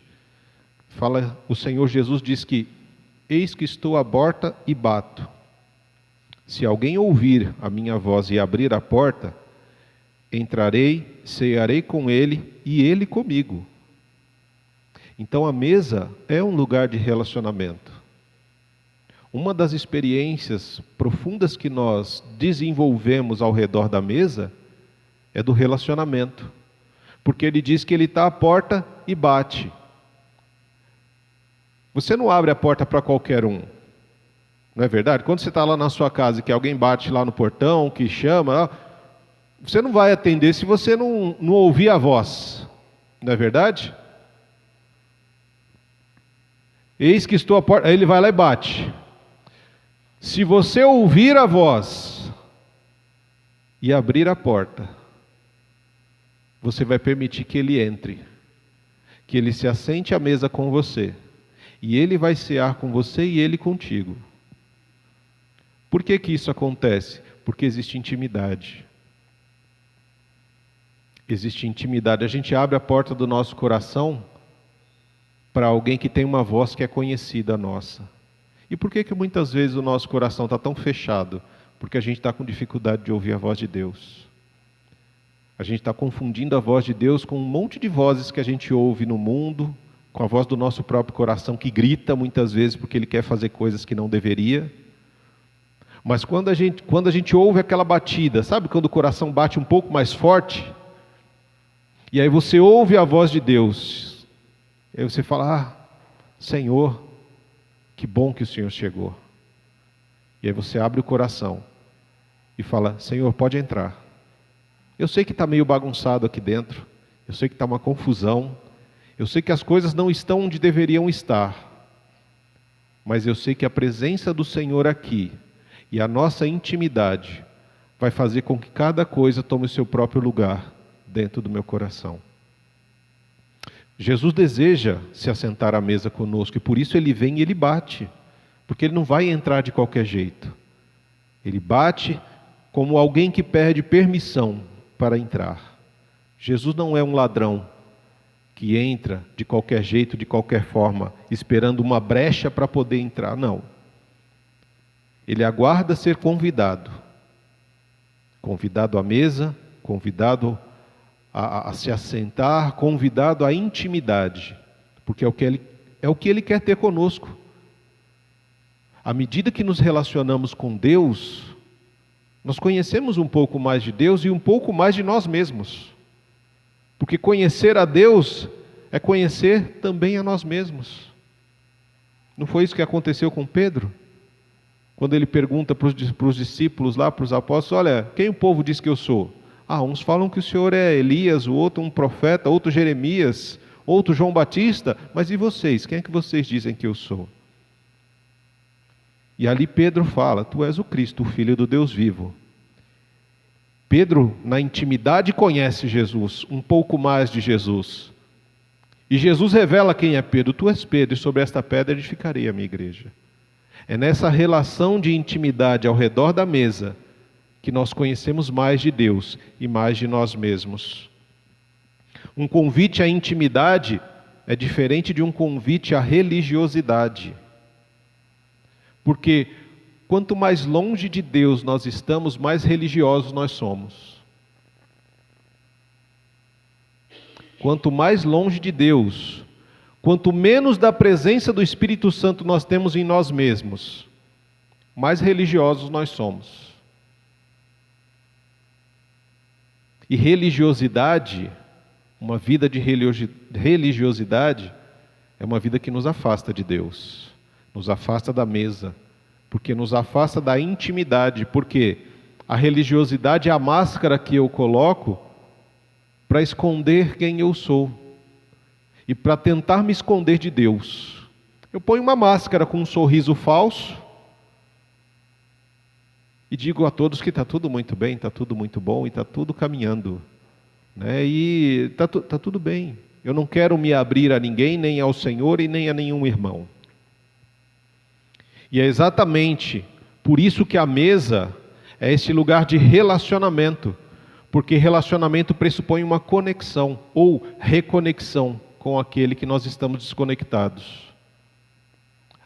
o Senhor Jesus diz que: eis que estou à porta e bato. Se alguém ouvir a minha voz e abrir a porta, entrarei, cearei com ele e ele comigo. Então a mesa é um lugar de relacionamento. Uma das experiências profundas que nós desenvolvemos ao redor da mesa é do relacionamento. Porque ele diz que ele está à porta e bate. Você não abre a porta para qualquer um. Não é verdade? Quando você está lá na sua casa e que alguém bate lá no portão, que chama, você não vai atender se você não ouvir a voz. Não é verdade? Eis que estou à porta. Aí ele vai lá e bate. Se você ouvir a voz e abrir a porta, você vai permitir que ele entre, que ele se assente à mesa com você, e ele vai cear com você e ele contigo. Por que que isso acontece? Porque existe intimidade. Existe intimidade. A gente abre a porta do nosso coração para alguém que tem uma voz que é conhecida nossa. E por que que muitas vezes o nosso coração está tão fechado? Porque a gente está com dificuldade de ouvir a voz de Deus. A gente está confundindo a voz de Deus com um monte de vozes que a gente ouve no mundo, com a voz do nosso próprio coração que grita muitas vezes porque ele quer fazer coisas que não deveria. Mas quando a gente ouve aquela batida, sabe quando o coração bate um pouco mais forte? E aí você ouve a voz de Deus. E aí você fala: Senhor, que bom que o Senhor chegou. E aí você abre o coração e fala: Senhor, pode entrar. Eu sei que está meio bagunçado aqui dentro. Eu sei que está uma confusão. Eu sei que as coisas não estão onde deveriam estar. Mas eu sei que a presença do Senhor aqui e a nossa intimidade vai fazer com que cada coisa tome o seu próprio lugar dentro do meu coração. Jesus deseja se assentar à mesa conosco e por isso ele vem e ele bate. Porque ele não vai entrar de qualquer jeito. Ele bate como alguém que pede permissão para entrar. Jesus não é um ladrão que entra de qualquer jeito, de qualquer forma, esperando uma brecha para poder entrar. Não. Ele aguarda ser convidado. Convidado à mesa, convidado a se assentar, convidado à intimidade. Porque é o que ele quer ter conosco. À medida que nos relacionamos com Deus, nós conhecemos um pouco mais de Deus e um pouco mais de nós mesmos. Porque conhecer a Deus é conhecer também a nós mesmos. Não foi isso que aconteceu com Pedro? Quando ele pergunta para os discípulos lá, para os apóstolos: olha, quem o povo diz que eu sou? Uns falam que o Senhor é Elias, o outro um profeta, outro Jeremias, outro João Batista, mas e vocês? Quem é que vocês dizem que eu sou? E ali Pedro fala: tu és o Cristo, o Filho do Deus vivo. Pedro, na intimidade, conhece Jesus, um pouco mais de Jesus. E Jesus revela quem é Pedro: tu és Pedro, e sobre esta pedra edificarei a minha igreja. É nessa relação de intimidade ao redor da mesa que nós conhecemos mais de Deus e mais de nós mesmos. Um convite à intimidade é diferente de um convite à religiosidade. Porque quanto mais longe de Deus nós estamos, mais religiosos nós somos. Quanto mais longe de Deus, quanto menos da presença do Espírito Santo nós temos em nós mesmos, mais religiosos nós somos. E religiosidade, uma vida de religiosidade, é uma vida que nos afasta de Deus, nos afasta da mesa, porque nos afasta da intimidade, porque a religiosidade é a máscara que eu coloco para esconder quem eu sou e para tentar me esconder de Deus. Eu ponho uma máscara com um sorriso falso e digo a todos que está tudo muito bem, está tudo muito bom e está tudo caminhando, né? E está tudo bem. Eu não quero me abrir a ninguém, nem ao Senhor e nem a nenhum irmão. E é exatamente por isso que a mesa é esse lugar de relacionamento, porque relacionamento pressupõe uma conexão ou reconexão com aquele que nós estamos desconectados.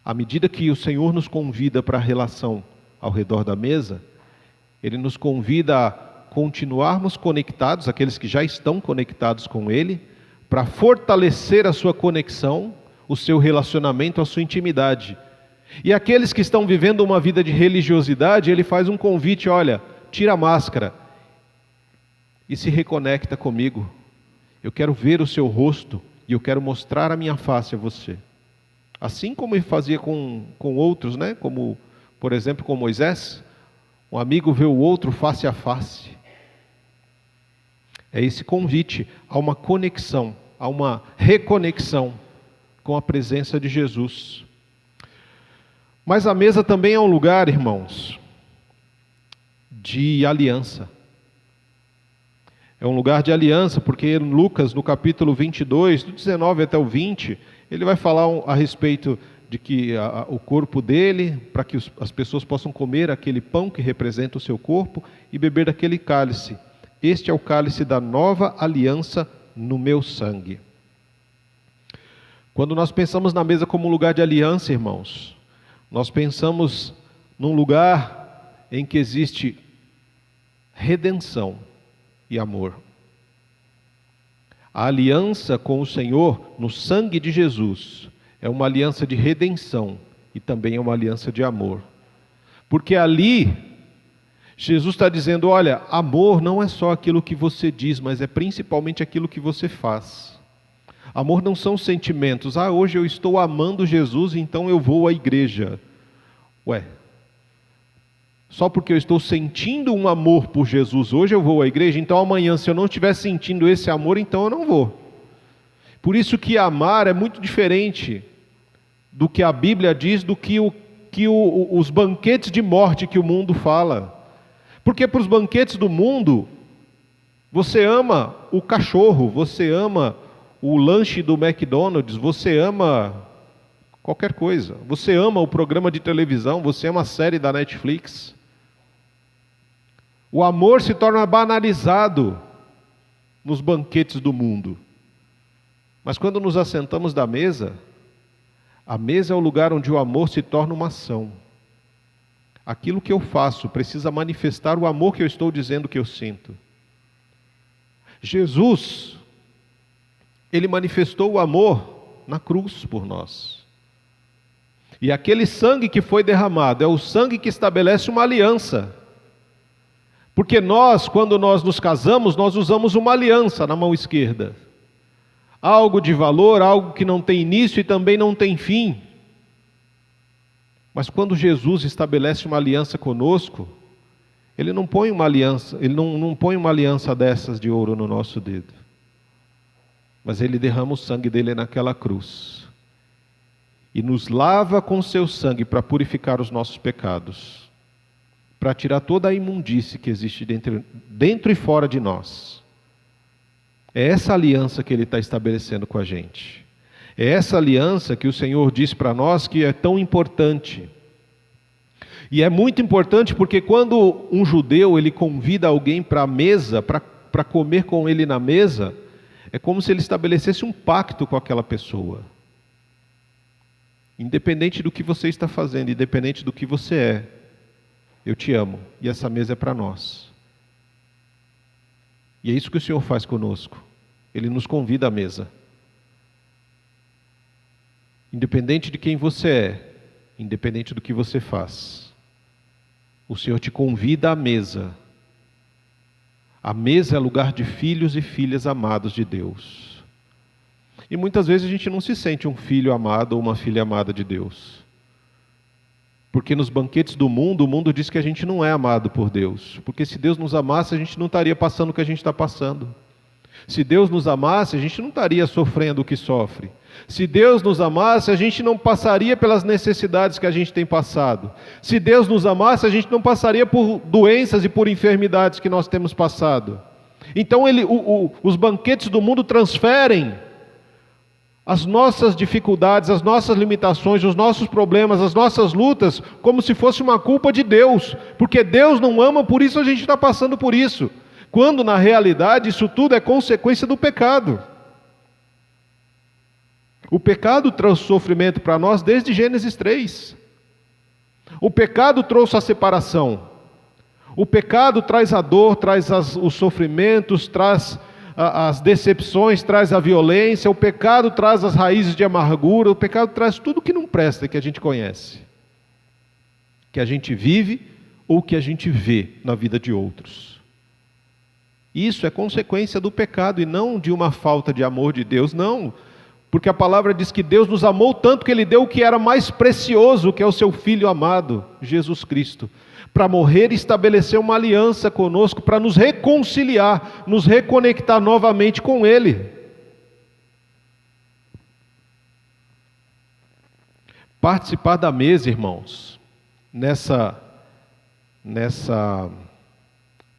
À medida que o Senhor nos convida para a relação ao redor da mesa, Ele nos convida a continuarmos conectados, aqueles que já estão conectados com Ele, para fortalecer a sua conexão, o seu relacionamento, a sua intimidade. E aqueles que estão vivendo uma vida de religiosidade, Ele faz um convite: olha, tira a máscara e se reconecta comigo. Eu quero ver o seu rosto e eu quero mostrar a minha face a você. Assim como Ele fazia com outros, né? Como, por exemplo, com Moisés, um amigo vê o outro face a face. É esse convite a uma conexão, a uma reconexão com a presença de Jesus. Mas a mesa também é um lugar, irmãos, de aliança. É um lugar de aliança, porque Lucas, no capítulo 22, do 19 até o 20, ele vai falar a respeito de que o corpo dele, para que as pessoas possam comer aquele pão que representa o seu corpo e beber daquele cálice. Este é o cálice da nova aliança no meu sangue. Quando nós pensamos na mesa como um lugar de aliança, irmãos, nós pensamos num lugar em que existe redenção e amor. A aliança com o Senhor no sangue de Jesus é uma aliança de redenção e também é uma aliança de amor. Porque ali Jesus está dizendo: olha, amor não é só aquilo que você diz, mas é principalmente aquilo que você faz. Amor não são sentimentos. Hoje eu estou amando Jesus, então eu vou à igreja. Só porque eu estou sentindo um amor por Jesus hoje eu vou à igreja, então amanhã, se eu não estiver sentindo esse amor, então eu não vou. Por isso que amar é muito diferente do que a Bíblia diz, do que os banquetes de morte que o mundo fala. Porque para os banquetes do mundo, você ama o cachorro, você ama o lanche do McDonald's, você ama qualquer coisa. Você ama o programa de televisão, você ama a série da Netflix. O amor se torna banalizado nos banquetes do mundo. Mas quando nos assentamos da mesa, a mesa é o lugar onde o amor se torna uma ação. Aquilo que eu faço precisa manifestar o amor que eu estou dizendo que eu sinto. Jesus, Ele manifestou o amor na cruz por nós. E aquele sangue que foi derramado é o sangue que estabelece uma aliança. Porque nós, quando nós nos casamos, nós usamos uma aliança na mão esquerda. Algo de valor, algo que não tem início e também não tem fim. Mas quando Jesus estabelece uma aliança conosco, Ele não põe uma aliança, Ele não põe uma aliança dessas de ouro no nosso dedo. Mas Ele derrama o sangue dele naquela cruz. E nos lava com seu sangue para purificar os nossos pecados. Para tirar toda a imundície que existe dentro e fora de nós. É essa aliança que Ele está estabelecendo com a gente. É essa aliança que o Senhor diz para nós que é tão importante. E é muito importante porque quando um judeu ele convida alguém para a mesa, para comer com ele na mesa, é como se ele estabelecesse um pacto com aquela pessoa. Independente do que você está fazendo, independente do que você é, eu te amo e essa mesa é para nós. E é isso que o Senhor faz conosco. Ele nos convida à mesa. Independente de quem você é, independente do que você faz, o Senhor te convida à mesa. A mesa é lugar de filhos e filhas amados de Deus. E muitas vezes a gente não se sente um filho amado ou uma filha amada de Deus. Porque nos banquetes do mundo, o mundo diz que a gente não é amado por Deus. Porque se Deus nos amasse, a gente não estaria passando o que a gente está passando. Se Deus nos amasse, a gente não estaria sofrendo o que sofre. Se Deus nos amasse, a gente não passaria pelas necessidades que a gente tem passado. Se Deus nos amasse, a gente não passaria por doenças e por enfermidades que nós temos passado. Então os banquetes do mundo transferem as nossas dificuldades, as nossas limitações, os nossos problemas, as nossas lutas, como se fosse uma culpa de Deus, porque Deus não ama, por isso a gente está passando por isso, quando na realidade isso tudo é consequência do pecado. O pecado trouxe sofrimento para nós desde Gênesis 3. O pecado trouxe a separação. O pecado traz a dor, traz os sofrimentos, traz as decepções, traz a violência. O pecado traz as raízes de amargura. O pecado traz tudo que não presta, que a gente conhece, que a gente vive ou que a gente vê na vida de outros. Isso é consequência do pecado e não de uma falta de amor de Deus, não. Porque a palavra diz que Deus nos amou tanto que Ele deu o que era mais precioso, que é o seu Filho amado, Jesus Cristo, para morrer e estabelecer uma aliança conosco, para nos reconciliar, nos reconectar novamente com Ele. Participar da mesa, irmãos, nessa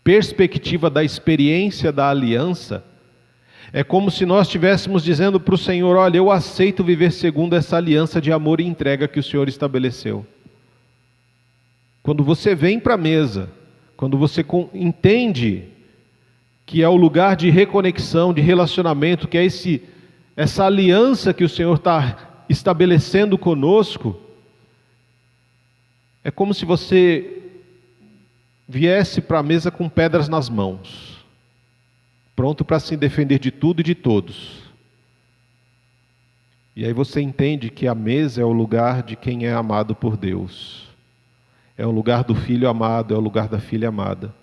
perspectiva da experiência da aliança, é como se nós estivéssemos dizendo para o Senhor: olha, eu aceito viver segundo essa aliança de amor e entrega que o Senhor estabeleceu. Quando você vem para a mesa, quando você entende que é o lugar de reconexão, de relacionamento, que é essa aliança que o Senhor está estabelecendo conosco, é como se você viesse para a mesa com pedras nas mãos, pronto para se defender de tudo e de todos. E aí você entende que a mesa é o lugar de quem é amado por Deus. É o lugar do filho amado, é o lugar da filha amada.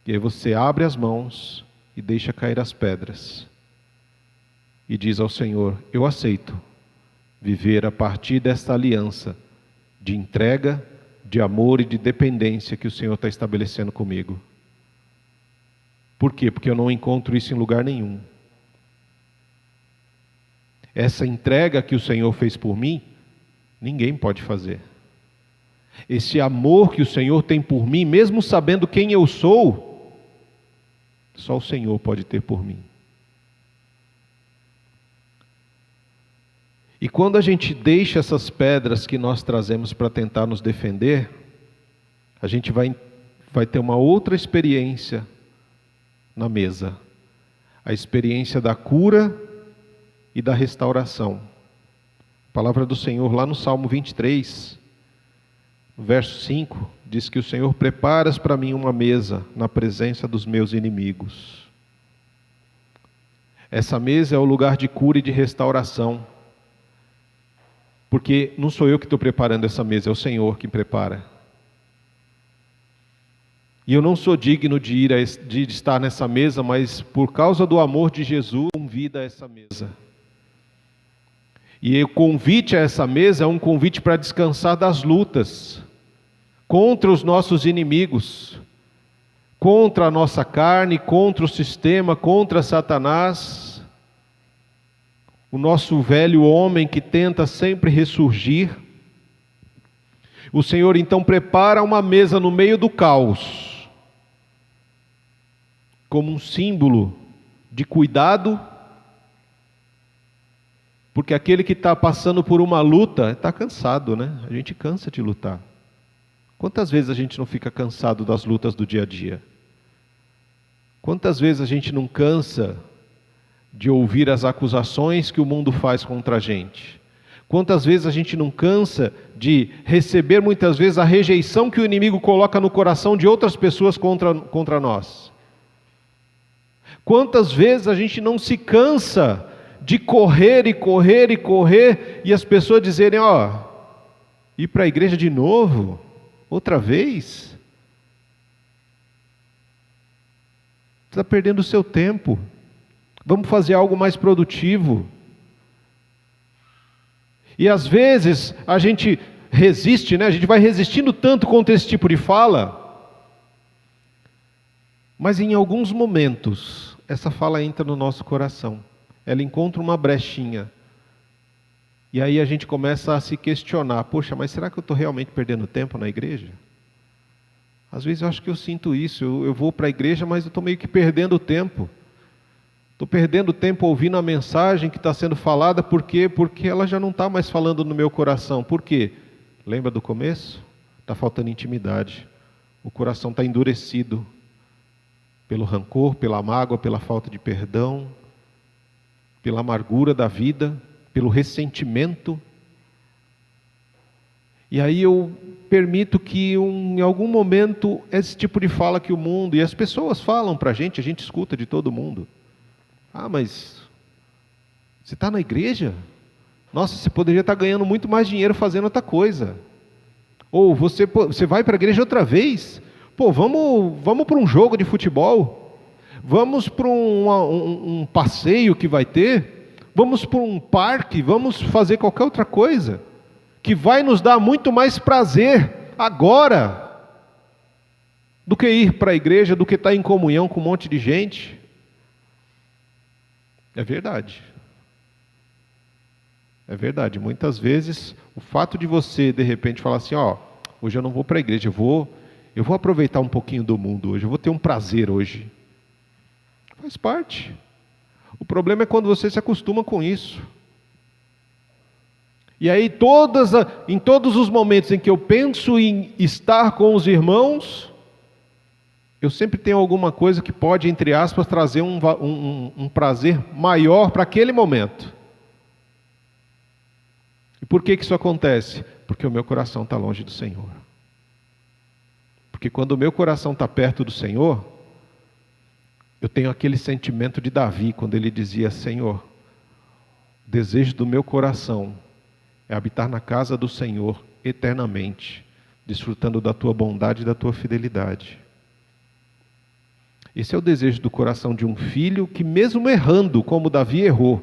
E aí você abre as mãos e deixa cair as pedras. E diz ao Senhor: eu aceito viver a partir desta aliança de entrega, de amor e de dependência que o Senhor está estabelecendo comigo. Por quê? Porque eu não encontro isso em lugar nenhum. Essa entrega que o Senhor fez por mim, ninguém pode fazer. Esse amor que o Senhor tem por mim, mesmo sabendo quem eu sou, só o Senhor pode ter por mim. E quando a gente deixa essas pedras que nós trazemos para tentar nos defender, a gente vai ter uma outra experiência na mesa, a experiência da cura e da restauração. A palavra do Senhor lá no Salmo 23, verso 5, diz que o Senhor: preparas para mim uma mesa na presença dos meus inimigos. Essa mesa é o lugar de cura e de restauração, porque não sou eu que estou preparando essa mesa, é o Senhor que prepara. E eu não sou digno de estar nessa mesa, mas por causa do amor de Jesus, convida a essa mesa. E o convite a essa mesa é um convite para descansar das lutas contra os nossos inimigos, contra a nossa carne, contra o sistema, contra Satanás, o nosso velho homem que tenta sempre ressurgir. O Senhor então prepara uma mesa no meio do caos, como um símbolo de cuidado, porque aquele que está passando por uma luta está cansado, né? A gente cansa de lutar. Quantas vezes a gente não fica cansado das lutas do dia a dia? Quantas vezes a gente não cansa de ouvir as acusações que o mundo faz contra a gente? Quantas vezes a gente não cansa de receber muitas vezes a rejeição que o inimigo coloca no coração de outras pessoas contra nós? Quantas vezes a gente não se cansa de correr e correr e correr, e as pessoas dizerem: ó, ir para a igreja de novo? Outra vez? Você está perdendo o seu tempo. Vamos fazer algo mais produtivo. E às vezes a gente resiste, né? A gente vai resistindo tanto contra esse tipo de fala, mas em alguns momentos essa fala entra no nosso coração, ela encontra uma brechinha, e aí a gente começa a se questionar: poxa, mas será que eu estou realmente perdendo tempo na igreja? Às vezes eu acho que eu sinto isso, eu vou para a igreja, mas eu estou meio que perdendo tempo, Estou perdendo tempo ouvindo a mensagem que está sendo falada, por quê? Porque ela já não está mais falando no meu coração. Por quê? Lembra do começo? Está faltando intimidade. O coração está endurecido pelo rancor, pela mágoa, pela falta de perdão, pela amargura da vida, pelo ressentimento. E aí eu permito que em algum momento esse tipo de fala que o mundo e as pessoas falam para a gente escuta de todo mundo. Ah, mas você está na igreja? Nossa, você poderia estar ganhando muito mais dinheiro fazendo outra coisa. Ou você vai para a igreja outra vez? Pô, vamos para um jogo de futebol? Vamos para um passeio que vai ter? Vamos para um parque? Vamos fazer qualquer outra coisa que vai nos dar muito mais prazer agora do que ir para a igreja, do que estar em comunhão com um monte de gente. É verdade. É verdade. Muitas vezes, o fato de você, de repente, falar assim, hoje eu não vou para a igreja, eu vou aproveitar um pouquinho do mundo hoje, eu vou ter um prazer hoje. Faz parte. O problema é quando você se acostuma com isso. E aí, em todos os momentos em que eu penso em estar com os irmãos, eu sempre tenho alguma coisa que pode, entre aspas, trazer um prazer maior para aquele momento. E por que isso acontece? Porque o meu coração está longe do Senhor. Porque quando o meu coração está perto do Senhor, eu tenho aquele sentimento de Davi, quando ele dizia, Senhor, o desejo do meu coração é habitar na casa do Senhor eternamente, desfrutando da tua bondade e da tua fidelidade. Esse é o desejo do coração de um filho que, mesmo errando, como Davi errou,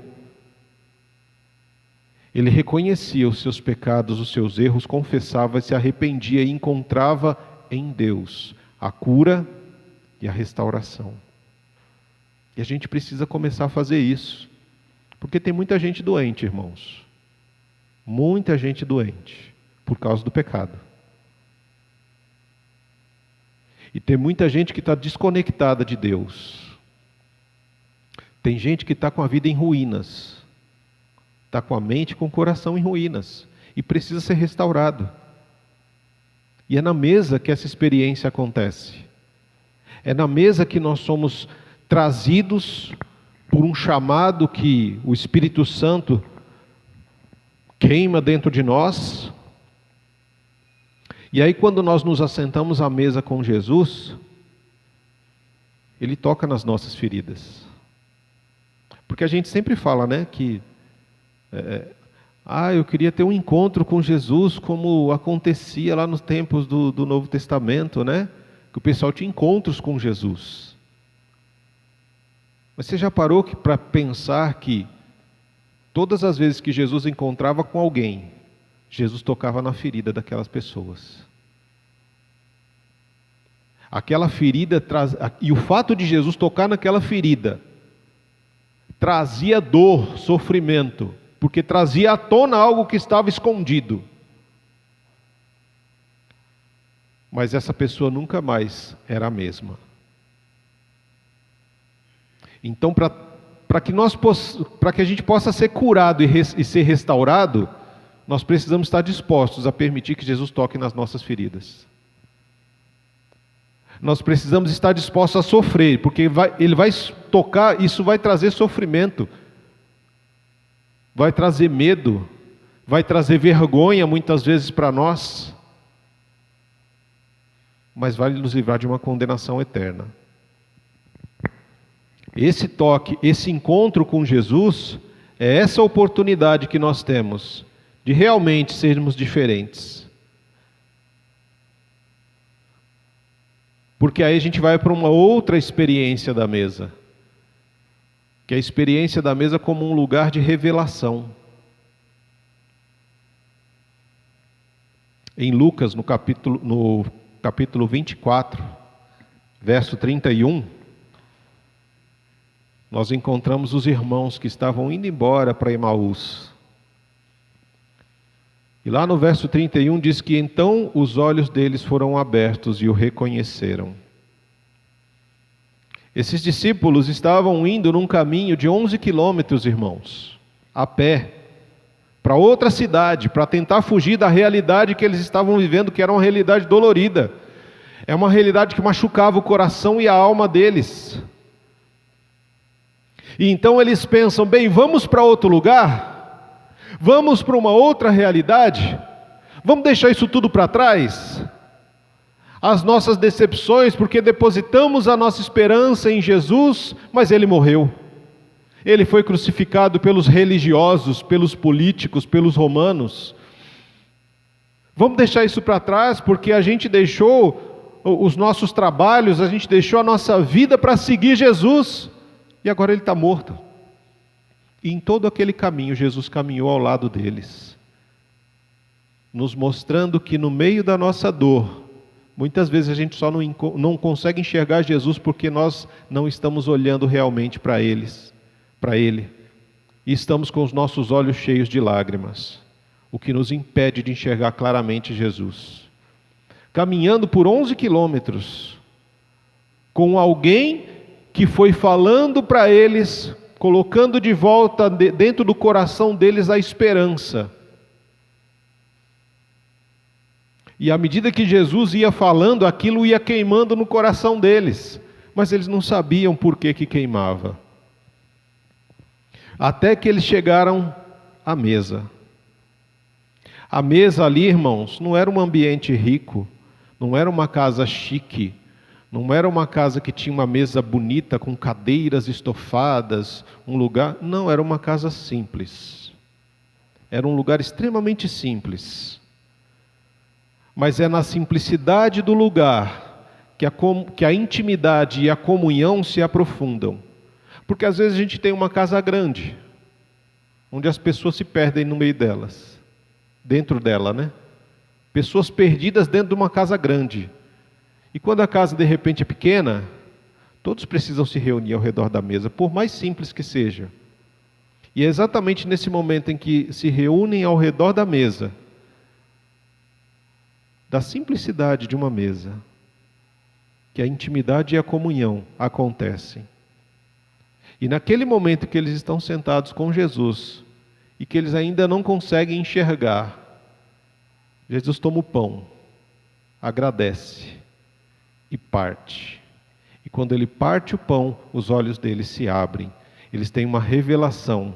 ele reconhecia os seus pecados, os seus erros, confessava, se arrependia e encontrava em Deus a cura e a restauração. E a gente precisa começar a fazer isso, porque tem muita gente doente, irmãos. Muita gente doente, por causa do pecado. E tem muita gente que está desconectada de Deus. Tem gente que está com a vida em ruínas. Está com a mente e com o coração em ruínas. E precisa ser restaurado. E é na mesa que essa experiência acontece. É na mesa que nós somos trazidos por um chamado que o Espírito Santo queima dentro de nós. E aí quando nós nos assentamos à mesa com Jesus, Ele toca nas nossas feridas. Porque a gente sempre fala, né, que eu queria ter um encontro com Jesus como acontecia lá nos tempos do Novo Testamento, né? Que o pessoal tinha encontros com Jesus. Mas você já parou para pensar que todas as vezes que Jesus encontrava com alguém, Jesus tocava na ferida daquelas pessoas. Aquela ferida, e o fato de Jesus tocar naquela ferida, trazia dor, sofrimento, porque trazia à tona algo que estava escondido. Mas essa pessoa nunca mais era a mesma. Então, para que a gente possa ser curado e ser restaurado, nós precisamos estar dispostos a permitir que Jesus toque nas nossas feridas. Nós precisamos estar dispostos a sofrer, porque Ele vai tocar, isso vai trazer sofrimento, vai trazer medo, vai trazer vergonha muitas vezes para nós, mas vai nos livrar de uma condenação eterna. Esse toque, esse encontro com Jesus, é essa oportunidade que nós temos de realmente sermos diferentes. Porque aí a gente vai para uma outra experiência da mesa, que é a experiência da mesa como um lugar de revelação. Em Lucas, no capítulo 24, verso 31, nós encontramos os irmãos que estavam indo embora para Emaús. E lá no verso 31 diz que então os olhos deles foram abertos e o reconheceram. Esses discípulos estavam indo num caminho de 11 quilômetros, irmãos, a pé, para outra cidade, para tentar fugir da realidade que eles estavam vivendo, que era uma realidade dolorida. É uma realidade que machucava o coração e a alma deles. E então eles pensam, bem, vamos para outro lugar? Vamos para uma outra realidade? Vamos deixar isso tudo para trás? As nossas decepções, porque depositamos a nossa esperança em Jesus, mas Ele morreu. Ele foi crucificado pelos religiosos, pelos políticos, pelos romanos. Vamos deixar isso para trás, porque a gente deixou os nossos trabalhos, a gente deixou a nossa vida para seguir Jesus, e agora Ele está morto. E em todo aquele caminho, Jesus caminhou ao lado deles, nos mostrando que no meio da nossa dor, muitas vezes a gente só não consegue enxergar Jesus porque nós não estamos olhando realmente para Ele. E estamos com os nossos olhos cheios de lágrimas, o que nos impede de enxergar claramente Jesus. Caminhando por 11 quilômetros, com alguém que foi falando para eles, colocando de volta dentro do coração deles a esperança. E à medida que Jesus ia falando, aquilo ia queimando no coração deles, mas eles não sabiam por que queimava. Até que eles chegaram à mesa. A mesa ali, irmãos, não era um ambiente rico, não era uma casa chique, não era uma casa que tinha uma mesa bonita com cadeiras estofadas, um lugar, não, era uma casa simples. Era um lugar extremamente simples. Mas é na simplicidade do lugar que a intimidade e a comunhão se aprofundam. Porque às vezes a gente tem uma casa grande, onde as pessoas se perdem no meio delas, dentro dela, né? Pessoas perdidas dentro de uma casa grande. E quando a casa de repente é pequena, todos precisam se reunir ao redor da mesa, por mais simples que seja. E é exatamente nesse momento em que se reúnem ao redor da mesa, da simplicidade de uma mesa, que a intimidade e a comunhão acontecem. E naquele momento que eles estão sentados com Jesus, e que eles ainda não conseguem enxergar, Jesus toma o pão, agradece e parte. E quando Ele parte o pão, os olhos deles se abrem. Eles têm uma revelação,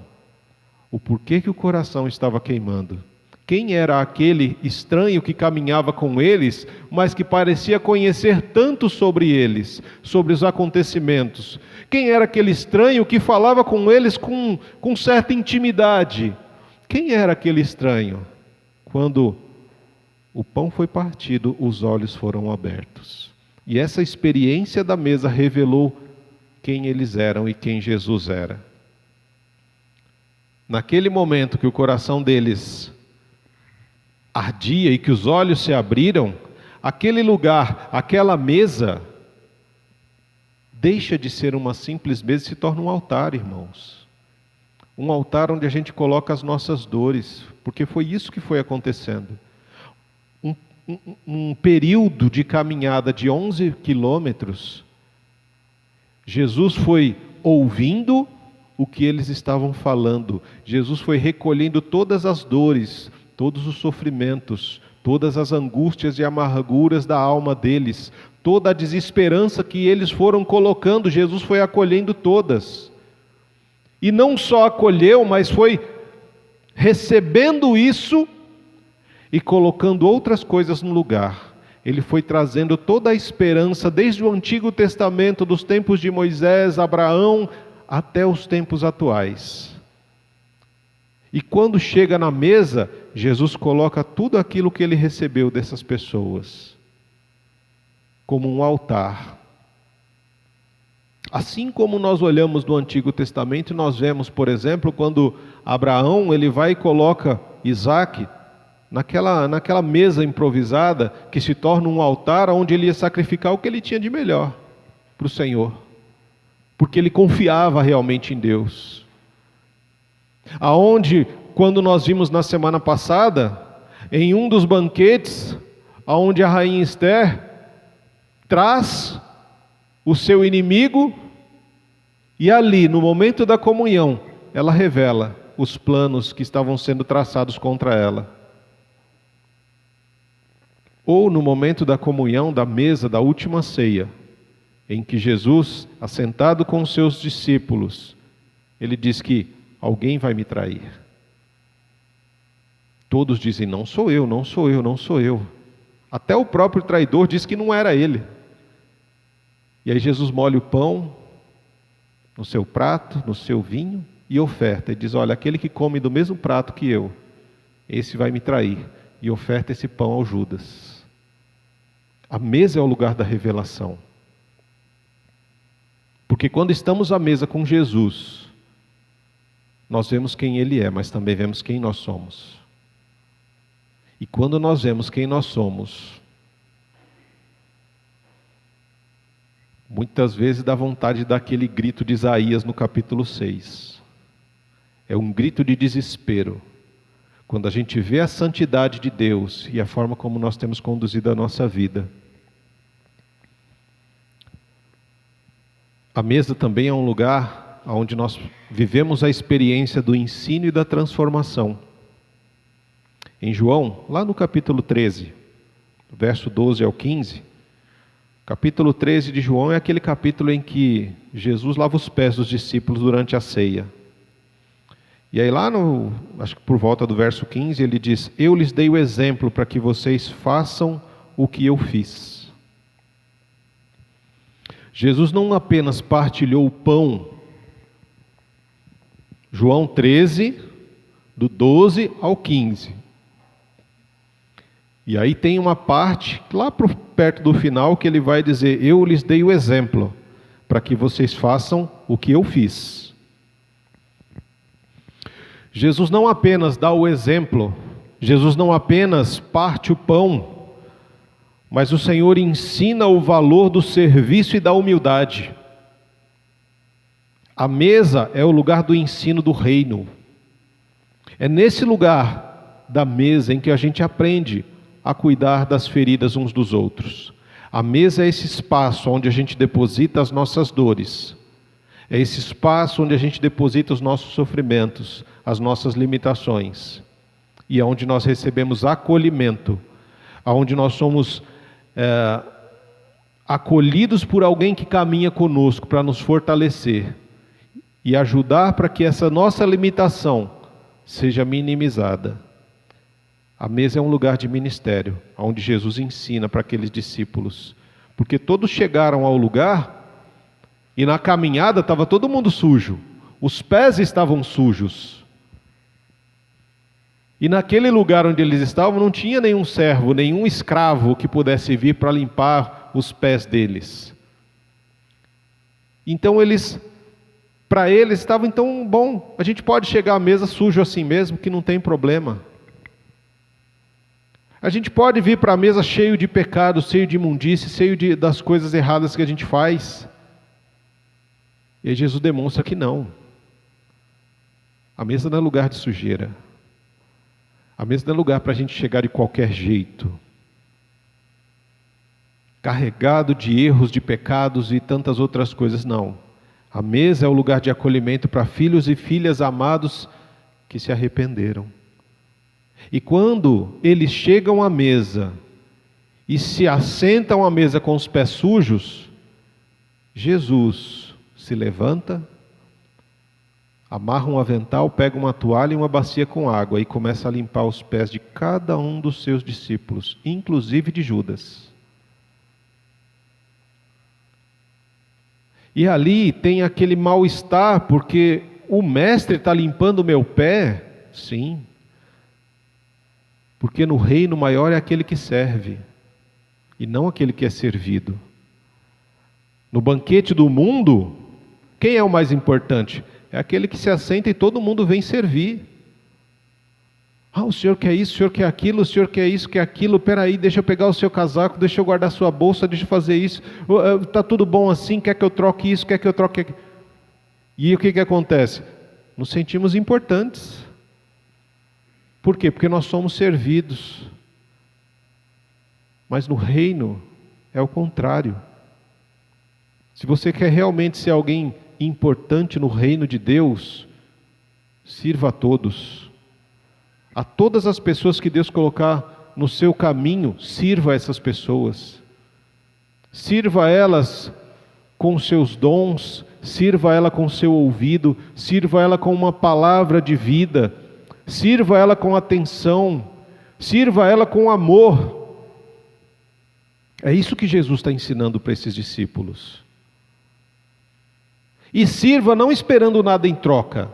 o porquê que o coração estava queimando. Quem era aquele estranho que caminhava com eles, mas que parecia conhecer tanto sobre eles, sobre os acontecimentos? Quem era aquele estranho que falava com eles com certa intimidade? Quem era aquele estranho? Quando o pão foi partido, os olhos foram abertos. E essa experiência da mesa revelou quem eles eram e quem Jesus era. Naquele momento que o coração deles ardia e que os olhos se abriram, aquele lugar, aquela mesa, deixa de ser uma simples mesa e se torna um altar, irmãos. Um altar onde a gente coloca as nossas dores, porque foi isso que foi acontecendo. Um período de caminhada de 11 quilômetros, Jesus foi ouvindo o que eles estavam falando, Jesus foi recolhendo todas as dores, todos os sofrimentos, todas as angústias e amarguras da alma deles, toda a desesperança que eles foram colocando, Jesus foi acolhendo todas. E não só acolheu, mas foi recebendo isso e colocando outras coisas no lugar. Ele foi trazendo toda a esperança, desde o Antigo Testamento, dos tempos de Moisés, Abraão, até os tempos atuais. E quando chega na mesa, Jesus coloca tudo aquilo que ele recebeu dessas pessoas como um altar. Assim como nós olhamos no Antigo Testamento, nós vemos, por exemplo, quando Abraão ele vai e coloca Isaque naquela mesa improvisada, que se torna um altar onde ele ia sacrificar o que ele tinha de melhor para o Senhor, porque ele confiava realmente em Deus. Aonde, quando nós vimos na semana passada, em um dos banquetes, aonde a rainha Esther traz o seu inimigo E ali, no momento da comunhão, ela revela os planos que estavam sendo traçados contra ela. Ou no momento da comunhão, da mesa, da última ceia, em que Jesus, assentado com os seus discípulos, ele diz que alguém vai me trair. Todos dizem, não sou eu, não sou eu, não sou eu. Até o próprio traidor diz que não era ele. E aí Jesus molha o pão no seu prato, no seu vinho, e oferta. E diz, olha, aquele que come do mesmo prato que eu, esse vai me trair. E oferta esse pão ao Judas. A mesa é o lugar da revelação. Porque quando estamos à mesa com Jesus, nós vemos quem Ele é, mas também vemos quem nós somos. E quando nós vemos quem nós somos, muitas vezes dá vontade de dar aquele grito de Isaías no capítulo 6. É um grito de desespero. Quando a gente vê a santidade de Deus e a forma como nós temos conduzido a nossa vida. A mesa também é um lugar onde nós vivemos a experiência do ensino e da transformação. Em João, lá no capítulo 13, verso 12 ao 15, capítulo 13 de João é aquele capítulo em que Jesus lava os pés dos discípulos durante a ceia. E aí lá acho que por volta do verso 15, ele diz, eu lhes dei o exemplo para que vocês façam o que eu fiz. Jesus não apenas partilhou o pão, João 13, do 12 ao 15. E aí tem uma parte, lá perto do final, que ele vai dizer, eu lhes dei o exemplo, para que vocês façam o que eu fiz. Jesus não apenas dá o exemplo, Jesus não apenas parte o pão, mas o Senhor ensina o valor do serviço e da humildade. A mesa é o lugar do ensino do reino. É nesse lugar da mesa em que a gente aprende a cuidar das feridas uns dos outros. A mesa é esse espaço onde a gente deposita as nossas dores. É esse espaço onde a gente deposita os nossos sofrimentos, as nossas limitações. E é onde nós recebemos acolhimento, onde nós somos acolhidos por alguém que caminha conosco para nos fortalecer e ajudar para que essa nossa limitação seja minimizada. A mesa é um lugar de ministério, onde Jesus ensina para aqueles discípulos, porque todos chegaram ao lugar e na caminhada estava todo mundo sujo, os pés estavam sujos. E naquele lugar onde eles estavam não tinha nenhum servo, nenhum escravo que pudesse vir para limpar os pés deles. Então para eles estava então bom, a gente pode chegar à mesa sujo assim mesmo, que não tem problema. A gente pode vir para a mesa cheio de pecado, cheio de imundície, cheio das coisas erradas que a gente faz. E aí Jesus demonstra que não. A mesa não é lugar de sujeira. A mesa não é lugar para a gente chegar de qualquer jeito, carregado de erros, de pecados e tantas outras coisas, não. A mesa é o lugar de acolhimento para filhos e filhas amados que se arrependeram. E quando eles chegam à mesa e se assentam à mesa com os pés sujos, Jesus se levanta, amarra um avental, pega uma toalha e uma bacia com água e começa a limpar os pés de cada um dos seus discípulos, inclusive de Judas. E ali tem aquele mal-estar, porque o mestre está limpando o meu pé? Sim. Porque no reino maior é aquele que serve, e não aquele que é servido. No banquete do mundo, quem é o mais importante? É aquele que se assenta e todo mundo vem servir. O senhor quer isso, o senhor quer aquilo, o senhor quer isso, quer aquilo, peraí, deixa eu pegar o seu casaco, deixa eu guardar sua bolsa, deixa eu fazer isso, está tudo bom assim, quer que eu troque isso, quer que eu troque aquilo. E o que acontece? Nos sentimos importantes. Por quê? Porque nós somos servidos. Mas no reino é o contrário. Se você quer realmente ser alguém importante no reino de Deus, sirva a todos. A todas as pessoas que Deus colocar no seu caminho, sirva a essas pessoas. Sirva elas com seus dons, sirva ela com seu ouvido, sirva ela com uma palavra de vida, sirva ela com atenção, sirva ela com amor. É isso que Jesus está ensinando para esses discípulos. E sirva não esperando nada em troca,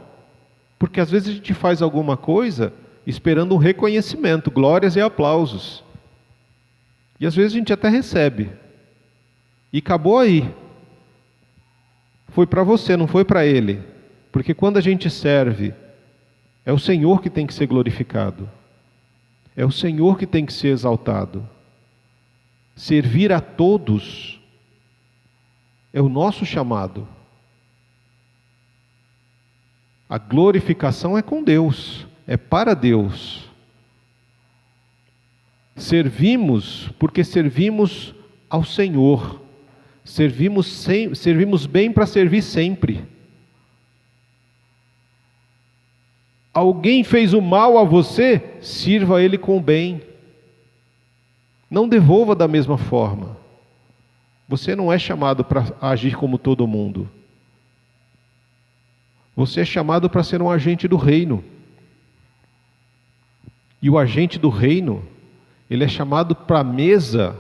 porque às vezes a gente faz alguma coisa esperando um reconhecimento, glórias e aplausos. E às vezes a gente até recebe. E acabou aí. Foi para você, não foi para ele. Porque quando a gente serve, é o Senhor que tem que ser glorificado. É o Senhor que tem que ser exaltado. Servir a todos é o nosso chamado. A glorificação é com Deus, é para Deus. Servimos porque servimos ao Senhor. Servimos bem para servir sempre. Alguém fez o mal a você, sirva ele com o bem. Não devolva da mesma forma. Você não é chamado para agir como todo mundo. Você é chamado para ser um agente do reino. E o agente do reino, ele é chamado para a mesa,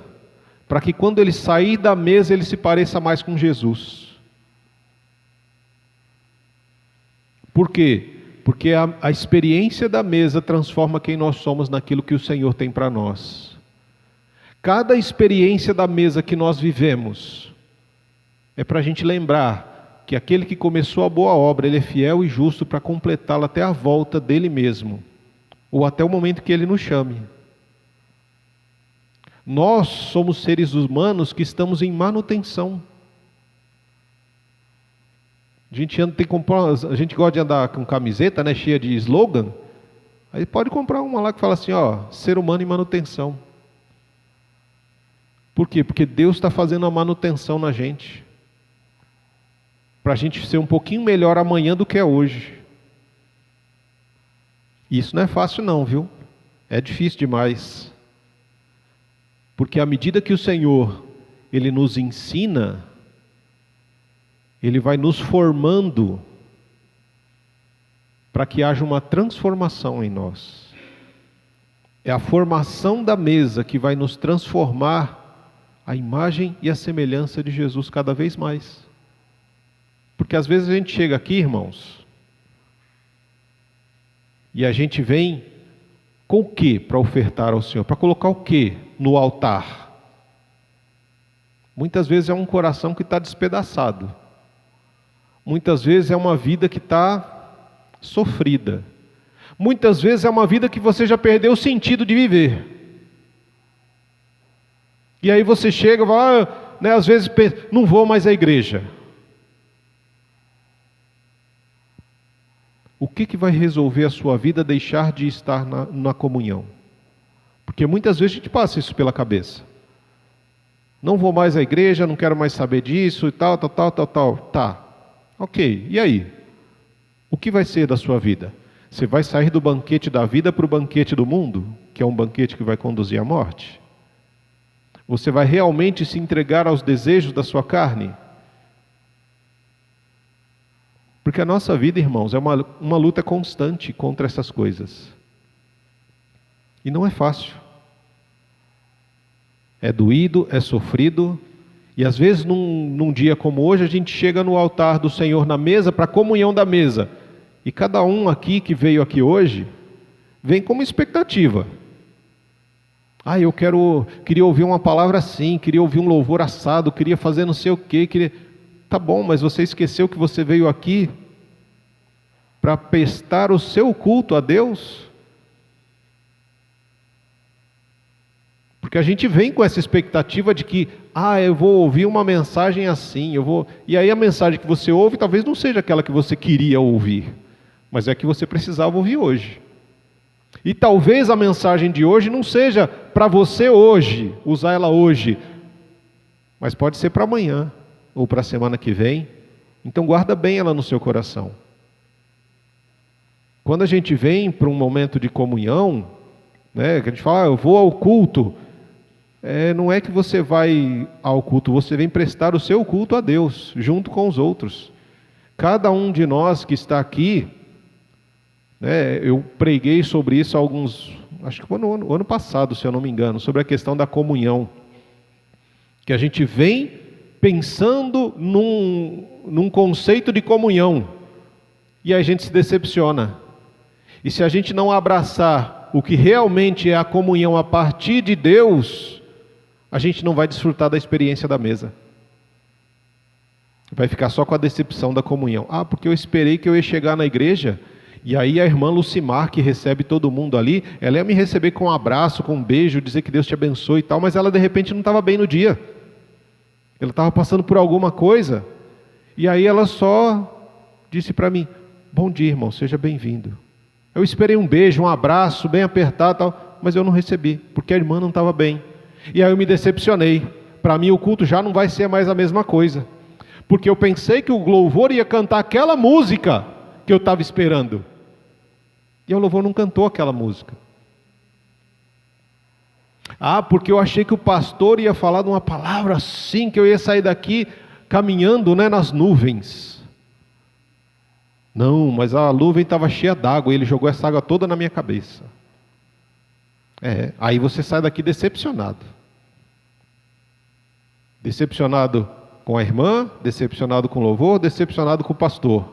para que quando ele sair da mesa, ele se pareça mais com Jesus. Por quê? Porque a experiência da mesa transforma quem nós somos naquilo que o Senhor tem para nós. Cada experiência da mesa que nós vivemos é para a gente lembrar que aquele que começou a boa obra, ele é fiel e justo para completá-la até a volta dele mesmo, ou até o momento que ele nos chame. Nós somos seres humanos que estamos em manutenção. A gente gosta de andar com camiseta, né, cheia de slogan. Aí pode comprar uma lá que fala assim, ser humano em manutenção. Por quê? Porque Deus está fazendo a manutenção na gente. Para a gente ser um pouquinho melhor amanhã do que é hoje. Isso não é fácil não, viu? É difícil demais. Porque à medida que o Senhor, Ele nos ensina, Ele vai nos formando para que haja uma transformação em nós. É a formação da mesa que vai nos transformar a imagem e a semelhança de Jesus cada vez mais. Porque às vezes a gente chega aqui, irmãos, e a gente vem com o que para ofertar ao Senhor? Para colocar o que no altar? Muitas vezes é um coração que está despedaçado. Muitas vezes é uma vida que está sofrida. Muitas vezes é uma vida que você já perdeu o sentido de viver. E aí você chega e fala, às vezes pensa, não vou mais à igreja. O que vai resolver a sua vida deixar de estar na comunhão? Porque muitas vezes a gente passa isso pela cabeça. Não vou mais à igreja, não quero mais saber disso e tal. Tá, ok, e aí? O que vai ser da sua vida? Você vai sair do banquete da vida para o banquete do mundo, que é um banquete que vai conduzir à morte? Você vai realmente se entregar aos desejos da sua carne? Porque a nossa vida, irmãos, é uma luta constante contra essas coisas. E não é fácil. É doído, é sofrido. E às vezes num dia como hoje, a gente chega no altar do Senhor na mesa, para a comunhão da mesa. E cada um aqui que veio aqui hoje, vem com uma expectativa. Eu queria ouvir uma palavra assim, queria ouvir um louvor assado, queria fazer não sei o quê, Tá bom, mas você esqueceu que você veio aqui para prestar o seu culto a Deus? Porque a gente vem com essa expectativa de que, eu vou ouvir uma mensagem assim, e aí a mensagem que você ouve talvez não seja aquela que você queria ouvir, mas é a que você precisava ouvir hoje. E talvez a mensagem de hoje não seja para você hoje, usar ela hoje, mas pode ser para amanhã, ou para a semana que vem, Então guarda bem ela no seu coração. Quando a gente vem para um momento de comunhão, né, que a gente fala, eu vou ao culto, não é que você vai ao culto, você vem prestar o seu culto a Deus, junto com os outros. Cada um de nós que está aqui, né, eu preguei sobre isso acho que foi no ano passado, se eu não me engano, sobre a questão da comunhão. Que a gente vem pensando num conceito de comunhão, e a gente se decepciona. E se a gente não abraçar o que realmente é a comunhão a partir de Deus, a gente não vai desfrutar da experiência da mesa. Vai ficar só com a decepção da comunhão. Porque eu esperei que eu ia chegar na igreja, e aí a irmã Lucimar, que recebe todo mundo ali, ela ia me receber com um abraço, com um beijo, dizer que Deus te abençoe e tal, mas ela de repente não estava bem no dia. Ela estava passando por alguma coisa, e aí ela só disse para mim, bom dia, irmão, seja bem-vindo. Eu esperei um beijo, um abraço, bem apertado, tal, mas eu não recebi, porque a irmã não estava bem. E aí eu me decepcionei. Para mim o culto já não vai ser mais a mesma coisa, porque eu pensei que o louvor ia cantar aquela música que eu estava esperando, e o louvor não cantou aquela música. Porque eu achei que o pastor ia falar de uma palavra assim, que eu ia sair daqui caminhando, né, nas nuvens. Não, mas a nuvem estava cheia d'água, e ele jogou essa água toda na minha cabeça. Aí você sai daqui decepcionado. Decepcionado com a irmã, decepcionado com o louvor, decepcionado com o pastor.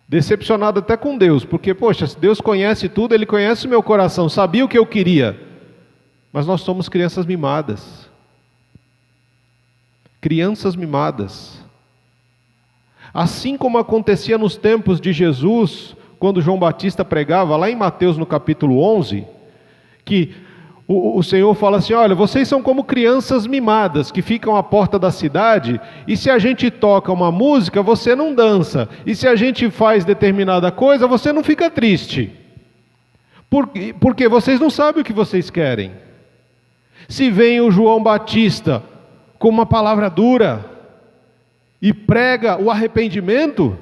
Decepcionado até com Deus, porque, poxa, se Deus conhece tudo, Ele conhece o meu coração, sabia o que eu queria. Mas nós somos crianças mimadas. Crianças mimadas. Assim como acontecia nos tempos de Jesus, quando João Batista pregava, lá em Mateus no capítulo 11, que o Senhor fala assim, olha, vocês são como crianças mimadas, que ficam à porta da cidade, e se a gente toca uma música, você não dança, e se a gente faz determinada coisa, você não fica triste, porque vocês não sabem o que vocês querem. Se vem o João Batista com uma palavra dura e prega o arrependimento,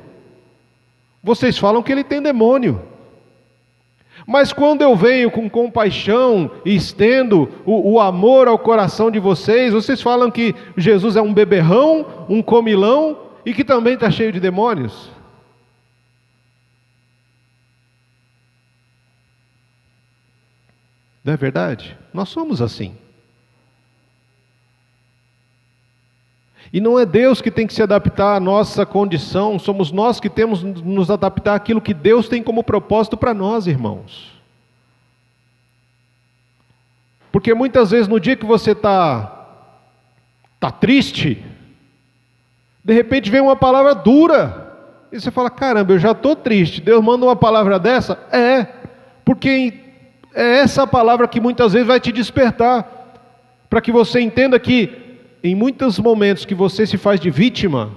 vocês falam que ele tem demônio. Mas quando eu venho com compaixão e estendo o amor ao coração de vocês, vocês falam que Jesus é um beberrão, um comilão e que também está cheio de demônios. Não é verdade? Nós somos assim. E não é Deus que tem que se adaptar à nossa condição, somos nós que temos que nos adaptar àquilo que Deus tem como propósito para nós, irmãos. Porque muitas vezes no dia que você está triste, de repente vem uma palavra dura, e você fala, caramba, eu já estou triste, Deus manda uma palavra dessa? Porque é essa palavra que muitas vezes vai te despertar, para que você entenda que em muitos momentos que você se faz de vítima,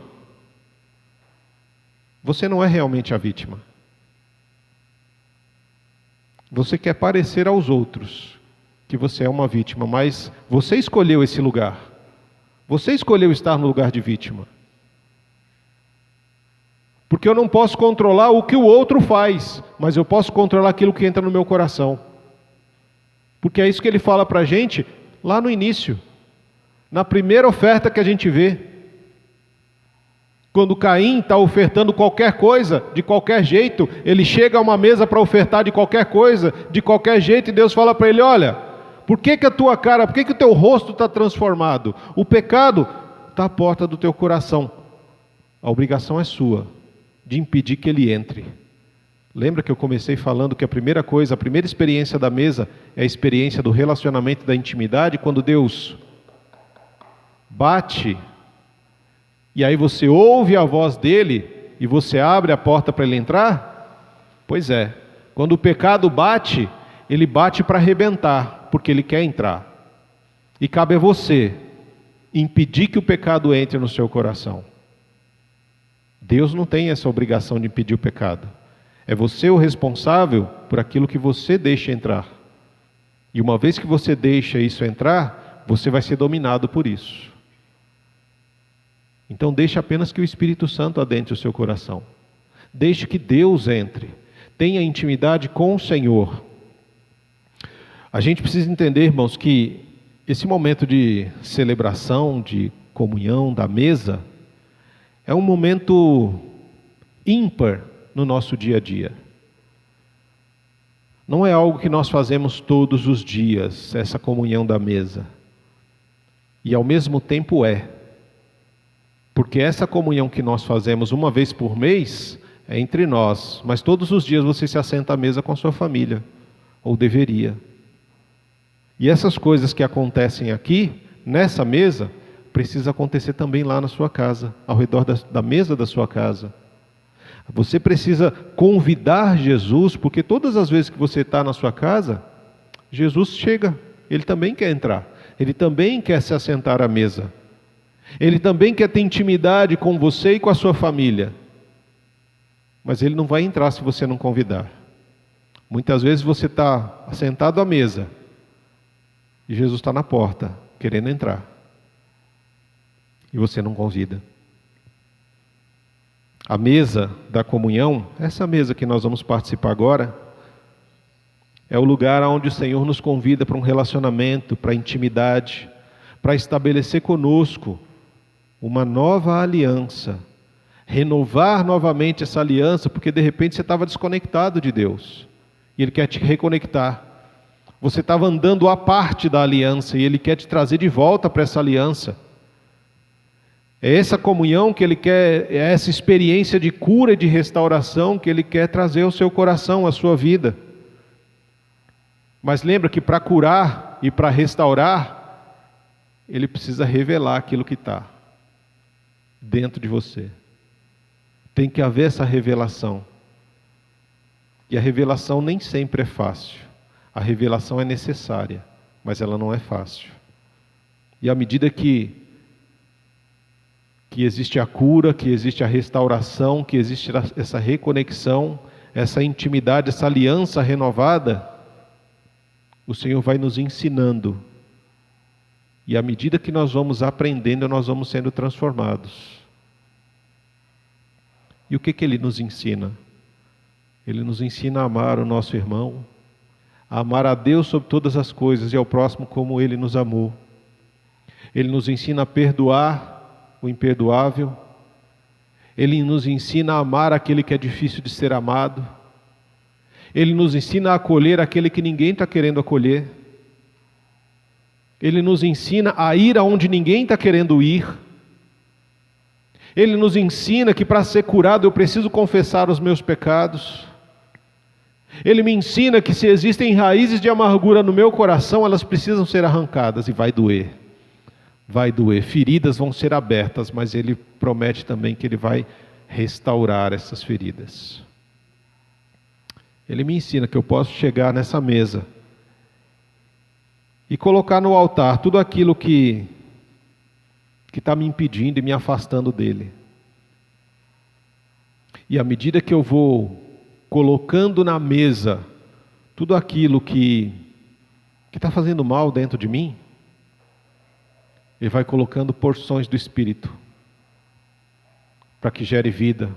você não é realmente a vítima. Você quer parecer aos outros que você é uma vítima, mas você escolheu esse lugar. Você escolheu estar no lugar de vítima. Porque eu não posso controlar o que o outro faz, mas eu posso controlar aquilo que entra no meu coração. Porque é isso que ele fala para a gente lá no início. Na primeira oferta que a gente vê, quando Caim está ofertando qualquer coisa, de qualquer jeito, ele chega a uma mesa para ofertar de qualquer coisa, de qualquer jeito, e Deus fala para ele, olha, por que a tua cara, por que o teu rosto está transformado? O pecado está à porta do teu coração, a obrigação é sua, de impedir que ele entre. Lembra que eu comecei falando que a primeira experiência da mesa, é a experiência do relacionamento, da intimidade, quando Deus bate, e aí você ouve a voz dele, e você abre a porta para ele entrar? Pois é, quando o pecado bate, ele bate para arrebentar, porque ele quer entrar, e cabe a você impedir que o pecado entre no seu coração. Deus não tem essa obrigação de impedir o pecado, é você o responsável por aquilo que você deixa entrar, e uma vez que você deixa isso entrar, você vai ser dominado por isso. Então deixe apenas que o Espírito Santo adentre o seu coração. Deixe que Deus entre. Tenha intimidade com o Senhor. A gente precisa entender, irmãos, que esse momento de celebração, de comunhão, da mesa, é um momento ímpar no nosso dia a dia. Não é algo que nós fazemos todos os dias, essa comunhão da mesa. E ao mesmo tempo é. Porque essa comunhão que nós fazemos uma vez por mês é entre nós. Mas todos os dias você se assenta à mesa com a sua família. Ou deveria. E essas coisas que acontecem aqui, nessa mesa, precisa acontecer também lá na sua casa, ao redor da mesa da sua casa. Você precisa convidar Jesus, porque todas as vezes que você está na sua casa, Jesus chega, Ele também quer entrar, Ele também quer se assentar à mesa, Ele também quer ter intimidade com você e com a sua família, mas Ele não vai entrar se você não convidar. Muitas vezes você está assentado à mesa, e Jesus está na porta, querendo entrar, e você não convida. A mesa da comunhão, essa mesa que nós vamos participar agora, é o lugar onde o Senhor nos convida para um relacionamento, para intimidade, para estabelecer conosco uma nova aliança, renovar novamente essa aliança, porque de repente você estava desconectado de Deus, e Ele quer te reconectar. Você estava andando à parte da aliança, e Ele quer te trazer de volta para essa aliança. É essa comunhão que Ele quer, é essa experiência de cura e de restauração que Ele quer trazer ao seu coração, à sua vida. Mas lembra que para curar e para restaurar, Ele precisa revelar aquilo que está dentro de você. Tem que haver essa revelação. E a revelação nem sempre é fácil. A revelação é necessária, mas ela não é fácil. E à medida que existe a cura, que existe a restauração, que existe essa reconexão, essa intimidade, essa aliança renovada, o Senhor vai nos ensinando. E à medida que nós vamos aprendendo, nós vamos sendo transformados. E o que Ele nos ensina? Ele nos ensina a amar o nosso irmão, a amar a Deus sobre todas as coisas e ao próximo como Ele nos amou. Ele nos ensina a perdoar o imperdoável. Ele nos ensina a amar aquele que é difícil de ser amado. Ele nos ensina a acolher aquele que ninguém está querendo acolher. Ele nos ensina a ir aonde ninguém está querendo ir. Ele nos ensina que para ser curado eu preciso confessar os meus pecados. Ele me ensina que se existem raízes de amargura no meu coração, elas precisam ser arrancadas, e vai doer. Vai doer, feridas vão ser abertas, mas Ele promete também que Ele vai restaurar essas feridas. Ele me ensina que eu posso chegar nessa mesa e colocar no altar tudo aquilo que está me impedindo e me afastando dEle. E à medida que eu vou colocando na mesa tudo aquilo que está fazendo mal dentro de mim, Ele vai colocando porções do Espírito, para que gere vida,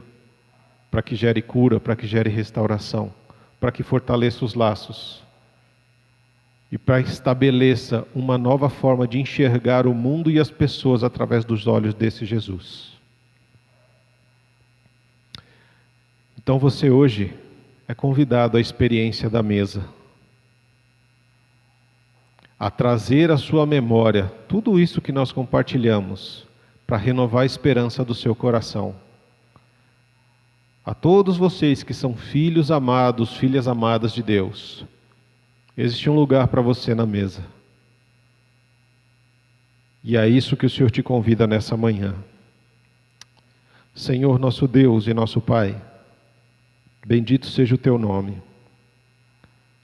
para que gere cura, para que gere restauração, para que fortaleça os laços, e para que estabeleça uma nova forma de enxergar o mundo e as pessoas através dos olhos desse Jesus. Então você hoje é convidado à experiência da mesa, a trazer à sua memória tudo isso que nós compartilhamos, para renovar a esperança do seu coração. A todos vocês que são filhos amados, filhas amadas de Deus, existe um lugar para você na mesa. E é isso que o Senhor te convida nessa manhã. Senhor, nosso Deus e nosso Pai, bendito seja o Teu nome.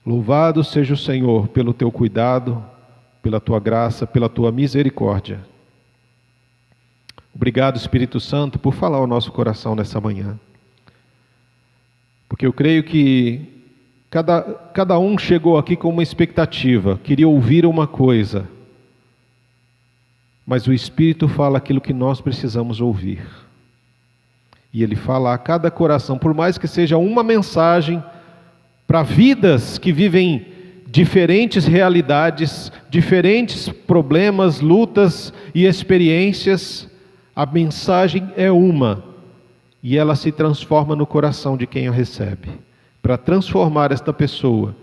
Louvado seja o Senhor pelo Teu cuidado, pela Tua graça, pela Tua misericórdia. Obrigado, Espírito Santo, por falar ao nosso coração nessa manhã. Porque eu creio que cada um chegou aqui com uma expectativa, queria ouvir uma coisa. mas o Espírito fala aquilo que nós precisamos ouvir. E Ele fala a cada coração, por mais que seja uma mensagem para vidas que vivem diferentes realidades, diferentes problemas, lutas e experiências, a mensagem é uma, e ela se transforma no coração de quem a recebe, para transformar esta pessoa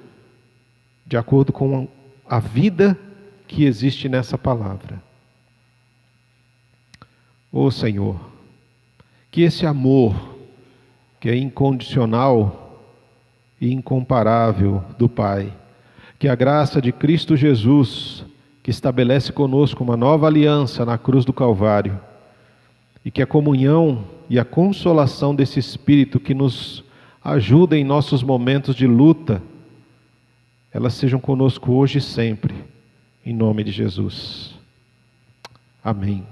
de acordo com a vida que existe nessa palavra. Ó Senhor, que esse amor, que é incondicional e incomparável do Pai, que a graça de Cristo Jesus, que estabelece conosco uma nova aliança na cruz do Calvário, e que a comunhão e a consolação desse Espírito que nos ajuda em nossos momentos de luta, elas sejam conosco hoje e sempre, em nome de Jesus. Amém.